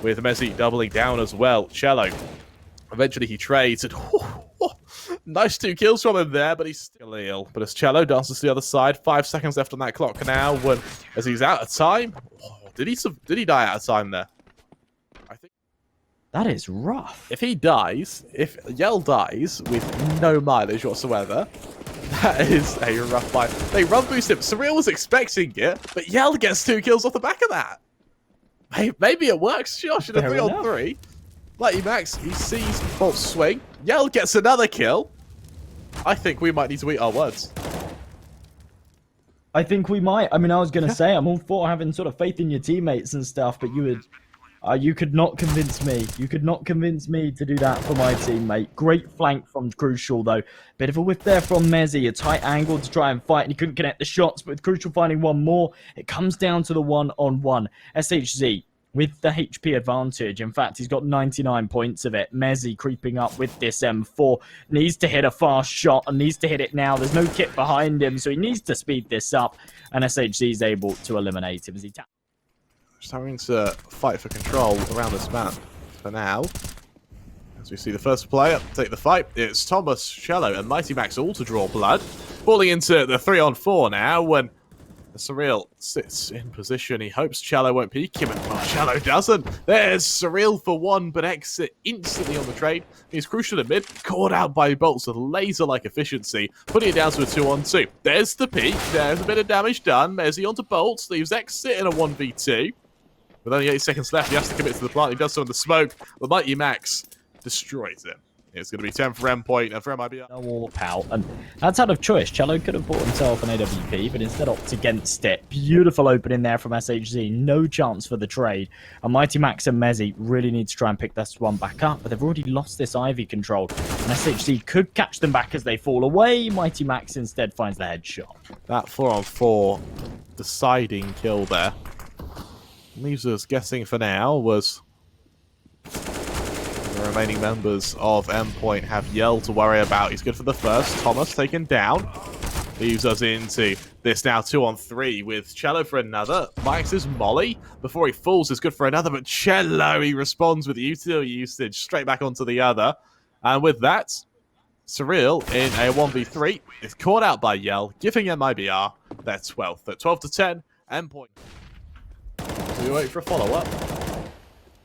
With mezii doubling down as well. Chelo. Eventually he trades. And nice 2 kills from him there, but he's still ill. But as chelo dances to the other side, 5 seconds left on that clock now. As he's out of time. Did he die out of time there? I think that is rough. If he dies, if Yell dies with no mileage whatsoever, that is a rough fight. They run boost him. Surreal was expecting it, but Yell gets 2 kills off the back of that. Maybe it works, Josh, in a 3-on-3. MiGHTYMAX, he sees boltz swing. Yell gets another kill. I think we might need to eat our words. I think we might. I mean, I was going to say, I'm all for having sort of faith in your teammates and stuff, but you could not convince me. You could not convince me to do that for my teammate. Great flank from Crucial, though. Bit of a whiff there from mezii. A tight angle to try and fight, and he couldn't connect the shots, but with Crucial finding one more, it comes down to the one-on-one. SHZ with the HP advantage. In fact, he's got 99 points of it. mezii creeping up with this M4. Needs to hit a fast shot and needs to hit it now. There's no kit behind him, so he needs to speed this up. And SHZ is able to eliminate him as he taps. Just having to fight for control around this map for now. As we see the first player take the fight, it's Thomas, chelo, and MiGHTYMAX all to draw blood. Falling into the 3-on-4 now when Surreal sits in position. He hopes chelo won't peek him, and well, chelo doesn't. There's Surreal for one, but exit instantly on the trade. He's Crucial in mid, caught out by boltz with laser-like efficiency, putting it down to a 2-on-2. There's the peek, there's a bit of damage done. mezii onto boltz, leaves exit in a 1v2. With only 8 seconds left, he has to commit to the plant. He does so in the smoke, but MiGHTYMAX destroys him. It's going to be 10 for Endpoint and for MIBR. No warp out, and that's out of choice. chelo could have bought himself an AWP, but instead opts against it. Beautiful opening there from SHZ. No chance for the trade. And MiGHTYMAX and mezii really need to try and pick this one back up, but they've already lost this Ivy control. And SHZ could catch them back as they fall away. MiGHTYMAX instead finds the headshot. That 4-on-4 deciding kill there leaves us guessing for now was the remaining members of Endpoint have Yell to worry about. He's good for the first. Thomas taken down. Leaves us into this now 2-on-3 with chelo for another. Mike's molly before he falls is good for another, but chelo, he responds with util usage straight back onto the other. And with that, Surreal in a 1v3 is caught out by Yell, giving MIBR their 12th. At 12-10, Endpoint. We wait for a follow-up.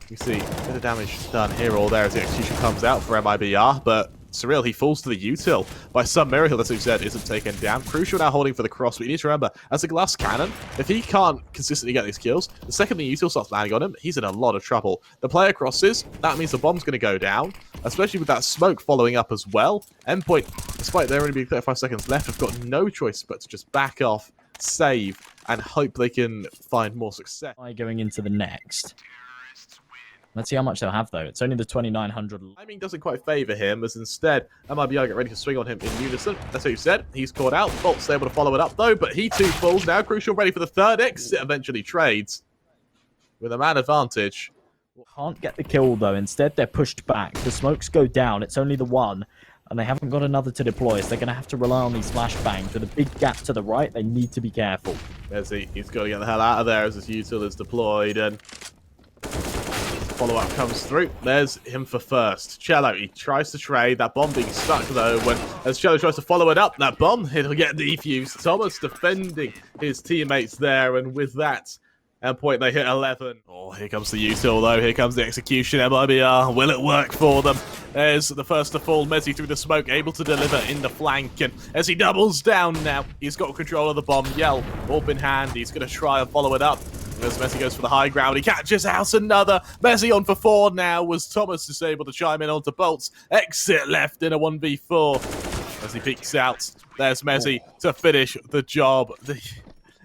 You see a bit of damage done here or there as the execution comes out for MIBR, but Surreal, he falls to the util by some miracle, as we said, isn't taken down. Crucial now holding for the cross, but you need to remember, as a glass cannon, if he can't consistently get these kills, the second the util starts landing on him, he's in a lot of trouble. The player crosses, that means the bomb's going to go down, especially with that smoke following up as well. Endpoint, despite there only being 35 seconds left, have got no choice but to just back off, save, and hope they can find more success. Going into the next. Let's see how much they'll have, though. It's only the 2,900. Timing doesn't quite favour him, as instead, MIBR get ready to swing on him in unison. That's what you said. He's caught out. boltz able to follow it up, though, but he too falls. Now Crucial ready for the third exit, eventually trades. With a man advantage. Can't get the kill, though. Instead, they're pushed back. The smokes go down. It's only the one, and they haven't got another to deploy, so they're going to have to rely on these flashbangs. With a big gap to the right, they need to be careful. He's got to get the hell out of there as his util is deployed, and follow-up comes through. There's him for first. chelo, he tries to trade. That bomb being stuck, though, when as chelo tries to follow it up, that bomb, it'll get defused. Thomas defending his teammates there, and with that, Endpoint, they hit 11. Oh, here comes the util, though. Here comes the execution. MIBR, will it work for them? There's the first to fall. mezii through the smoke, able to deliver in the flank. And as he doubles down now, he's got control of the bomb. Yell, orb in hand. He's going to try and follow it up. As mezii goes for the high ground, he catches out another. mezii on for 4 now, was Thomas just able to chime in onto boltz. Exit left in a 1v4. As he peeks out, there's mezii to finish the job.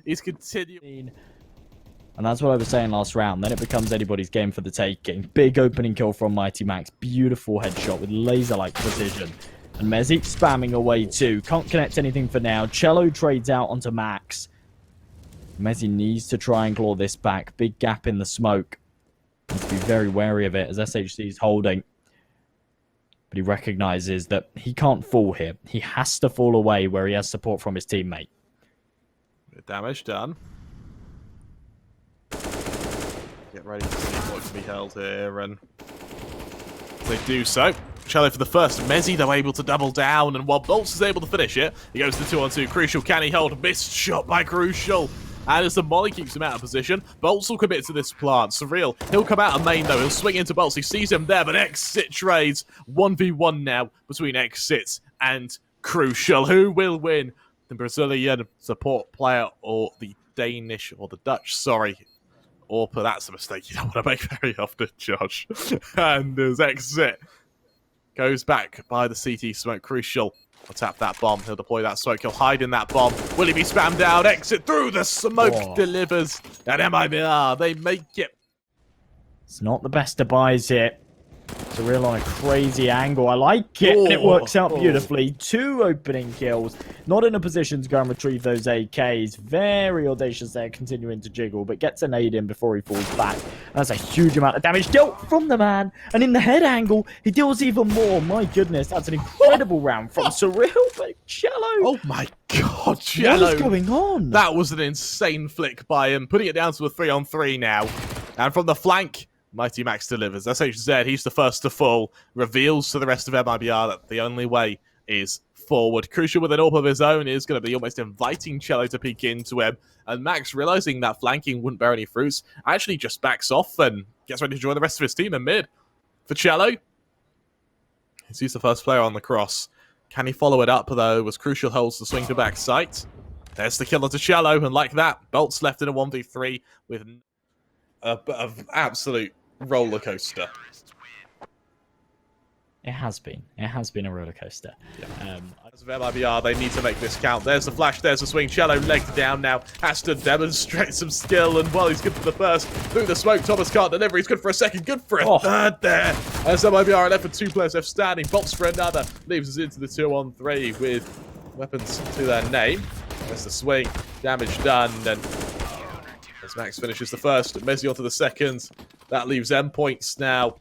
He's continuing. And that's what I was saying last round. Then it becomes anybody's game for the taking. Big opening kill from MiGHTYMAX. Beautiful headshot with laser-like precision. And mezii spamming away too. Can't connect anything for now. chelo trades out onto Max. mezii needs to try and claw this back. Big gap in the smoke. Needs to be very wary of it as SHZ is holding. But he recognizes that he can't fall here. He has to fall away where he has support from his teammate. Bit of damage done. Get ready to see what can be held here, and they do so. chelo for the first. mezii, though, able to double down, and while boltz is able to finish it, he goes to 2-on-2. Crucial, can he hold? Missed shot by Crucial. And as the molly keeps him out of position, boltz will commit to this plant. Surreal, he'll come out of main, though. He'll swing into boltz. He sees him there, but exit trades. 1v1 now between exits and Crucial. Who will win? The Brazilian support player or the Danish, or the Dutch, sorry, Orpa, that's a mistake you don't want to make very often, Josh. And his exit goes back by the CT smoke. Crucial. He'll tap that bomb. He'll deploy that smoke. He'll hide in that bomb. Will he be spammed out? Exit through the smoke. Delivers. And MIBR, they make it. It's not the best of buys here. Surreal on a crazy angle. I like it. And it works out beautifully. 2 opening kills. Not in a position to go and retrieve those AKs. Very audacious there, continuing to jiggle, but gets a nade in before he falls back. That's a huge amount of damage dealt from the man. And in the head angle, he deals even more. My goodness, that's an incredible round from Surreal, but chelo. Oh my god, chelo. What is going on? That was an insane flick by him, putting it down to a 3-on-3 now. And from the flank, MiGHTYMAX delivers. SHZ, he's the first to fall. Reveals to the rest of MIBR that the only way is forward. Crucial with an AWP of his own is going to be almost inviting chelo to peek into him. And Max, realizing that flanking wouldn't bear any fruits, actually just backs off and gets ready to join the rest of his team in mid. For chelo, he's the first player on the cross. Can he follow it up, though, as Crucial holds the swing to back sight? There's the killer to chelo, and like that, boltz left in a 1v3 with an absolute roller coaster. It has been. It has been a roller coaster. Yeah. As of MIBR, they need to make this count. There's the flash, there's the swing. Chelo legged down now. Has to demonstrate some skill, and while he's good for the first, through the smoke, Thomas can't deliver. He's good for a second, good for a third there. As MIBR are left with 2 players left standing. boltz for another. Leaves us into the 2-on-3 with weapons to their name. There's the swing. Damage done, and as Max finishes the first, mezii onto the second. That leaves Endpoints now.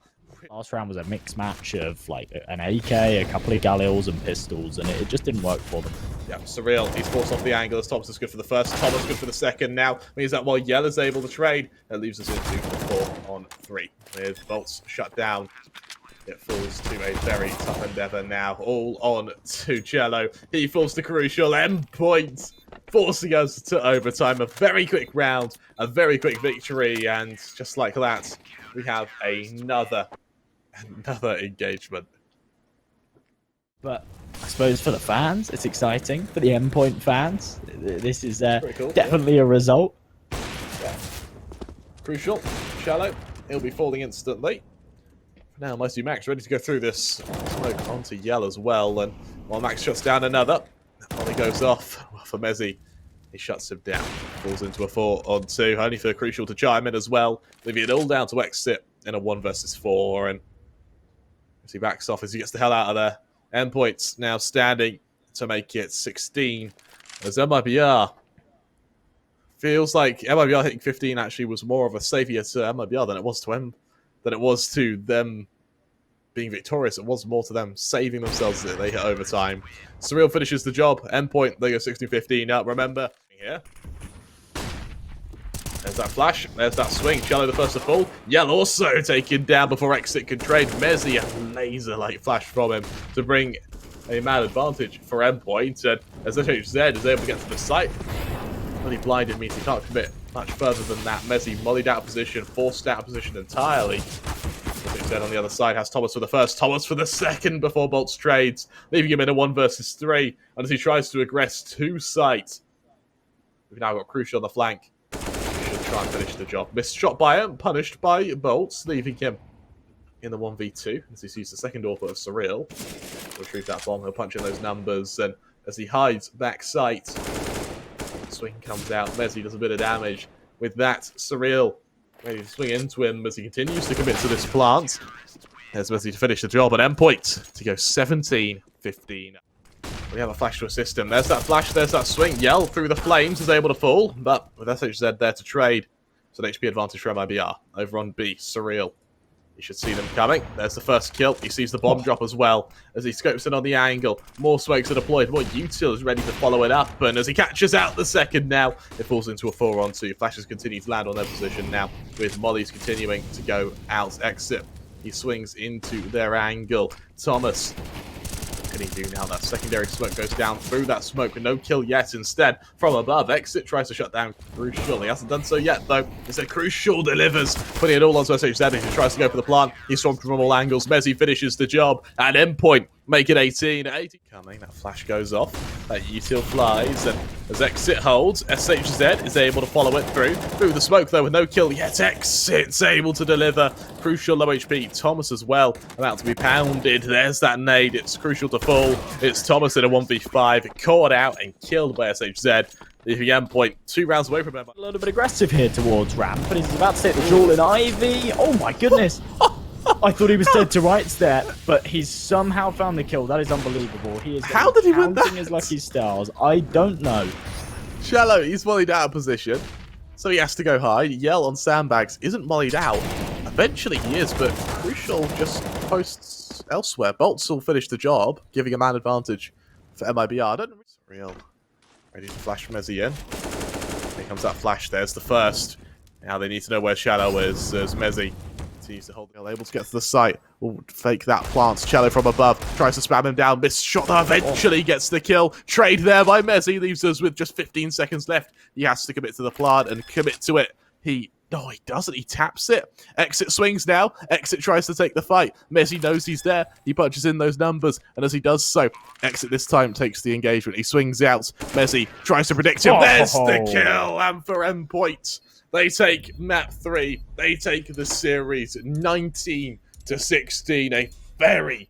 Last round was a mixed match of like an AK, a couple of Galils and pistols, and it just didn't work for them. Yeah, Surreal, he's forced off the angle as Thomas is good for the first. Thomas good for the second now. Means that while Yell is able to trade, that leaves us into 4-on-3. With boltz shut down, it falls to a very tough endeavor now. All on to chelo. He falls to Crucial. Endpoint forcing us to overtime. A very quick round, a very quick victory, and just like that, we have another engagement. But I suppose for the fans, it's exciting. For the Endpoint fans, this is cool, definitely a result. Yeah. Crucial, chelo, he'll be falling instantly. Now MiGHTYMAX ready to go through this smoke onto Yell as well, and while Max shuts down another, while he goes off for mezii, he shuts him down. Falls into a 4-on-2, only for Crucial to chime in as well, leaving it all down to exit in a 1 versus 4, and as he backs off, as he gets the hell out of there. Endpoint's now standing to make it 16, as MIBR feels like MIBR hitting 15 actually was more of a savior to MIBR than it was to them being victorious. It was more to them saving themselves that they hit overtime. Surreal finishes the job. Endpoint, they go 16-15 up. Remember, here. There's that flash. There's that swing. Chelo the first to fall. Yell also taken down before exit can trade. mezii, a laser-like flash from him to bring a mad advantage for Endpoint. And as SHZ is able to get to the site, really blinded means he can't commit much further than that. mezii mollied out of position, forced out of position entirely. SHZ on the other side has Thomas for the first, Thomas for the second before boltz trades, leaving him in a 1 versus 3. And as he tries to aggress to site, we've now got Crucial on the flank. Try and finish the job. Missed shot by him, punished by boltz, leaving him in the 1v2 as he sees the second AWP of Surreal. Retrieve that bomb, he'll punch in those numbers, and as he hides back sight, swing comes out. mezii does a bit of damage. With that, Surreal ready to swing into him as he continues to commit to this plant. There's mezii to finish the job, and Endpoint to go 17-15. We have a flash to assist him. There's that flash, there's that swing. Yell through the flames is able to fall, but with SHZ there to trade, it's an HP advantage for MIBR. Over on B, Surreal. You should see them coming. There's the first kill. He sees the bomb drop as well as he scopes in on the angle. More smokes are deployed. More util is ready to follow it up, and as he catches out the second now, it falls into a 4-on-2. Flashes continue to land on their position now, with mollies continuing to go out. Exit. He swings into their angle. Thomas. What can he do now? That secondary smoke goes down through that smoke. No kill yet. Instead, from above, exit tries to shut down Crucial. He hasn't done so yet, though. It's a Crucial delivers, putting it all onto SHZ. He tries to go for the plant. He's swamped from all angles. mezii finishes the job, and Endpoint make it 18. 18 coming. That flash goes off. That util flies, and As Exit holds, SHZ is able to follow it through the smoke though with no kill, yet Exit's able to deliver. Crucial low HP, Thomas as well, about to be pounded. There's that nade, it's crucial to fall. It's Thomas in a 1v5, caught out and killed by SHZ. Leaving Endpoint 2 rounds away from him. A little bit aggressive here towards Ramp, but he's about to take the duel in Ivy. Oh my goodness. I thought he was dead to rights there, but he's somehow found the kill. That is unbelievable. He is How did he win that? his lucky stars. I don't know. chelo, he's mollied out of position, so he has to go high. Yell on sandbags isn't mollied out. Eventually he is, but Crucial just posts elsewhere. boltz will finish the job, giving a man advantage for MIBR. I don't know. Surreal. Ready to flash mezii in. Here comes that flash. There's the first. Now they need to know where chelo is. There's mezii. Continues to hold. Able to get to the site. Will fake that plants. chelo from above. Tries to spam him down. Missed shot though. Eventually gets the kill. Trade there by mezii. Leaves us with just 15 seconds left. He has to commit to the plant and commit to it. No, he doesn't. He taps it. Exit swings now. Exit tries to take the fight. mezii knows he's there. He punches in those numbers. And as he does so, Exit this time takes the engagement. He swings out. mezii tries to predict him. There's the kill. And for Endpoint, they take map 3. They take the series 19-16. A very,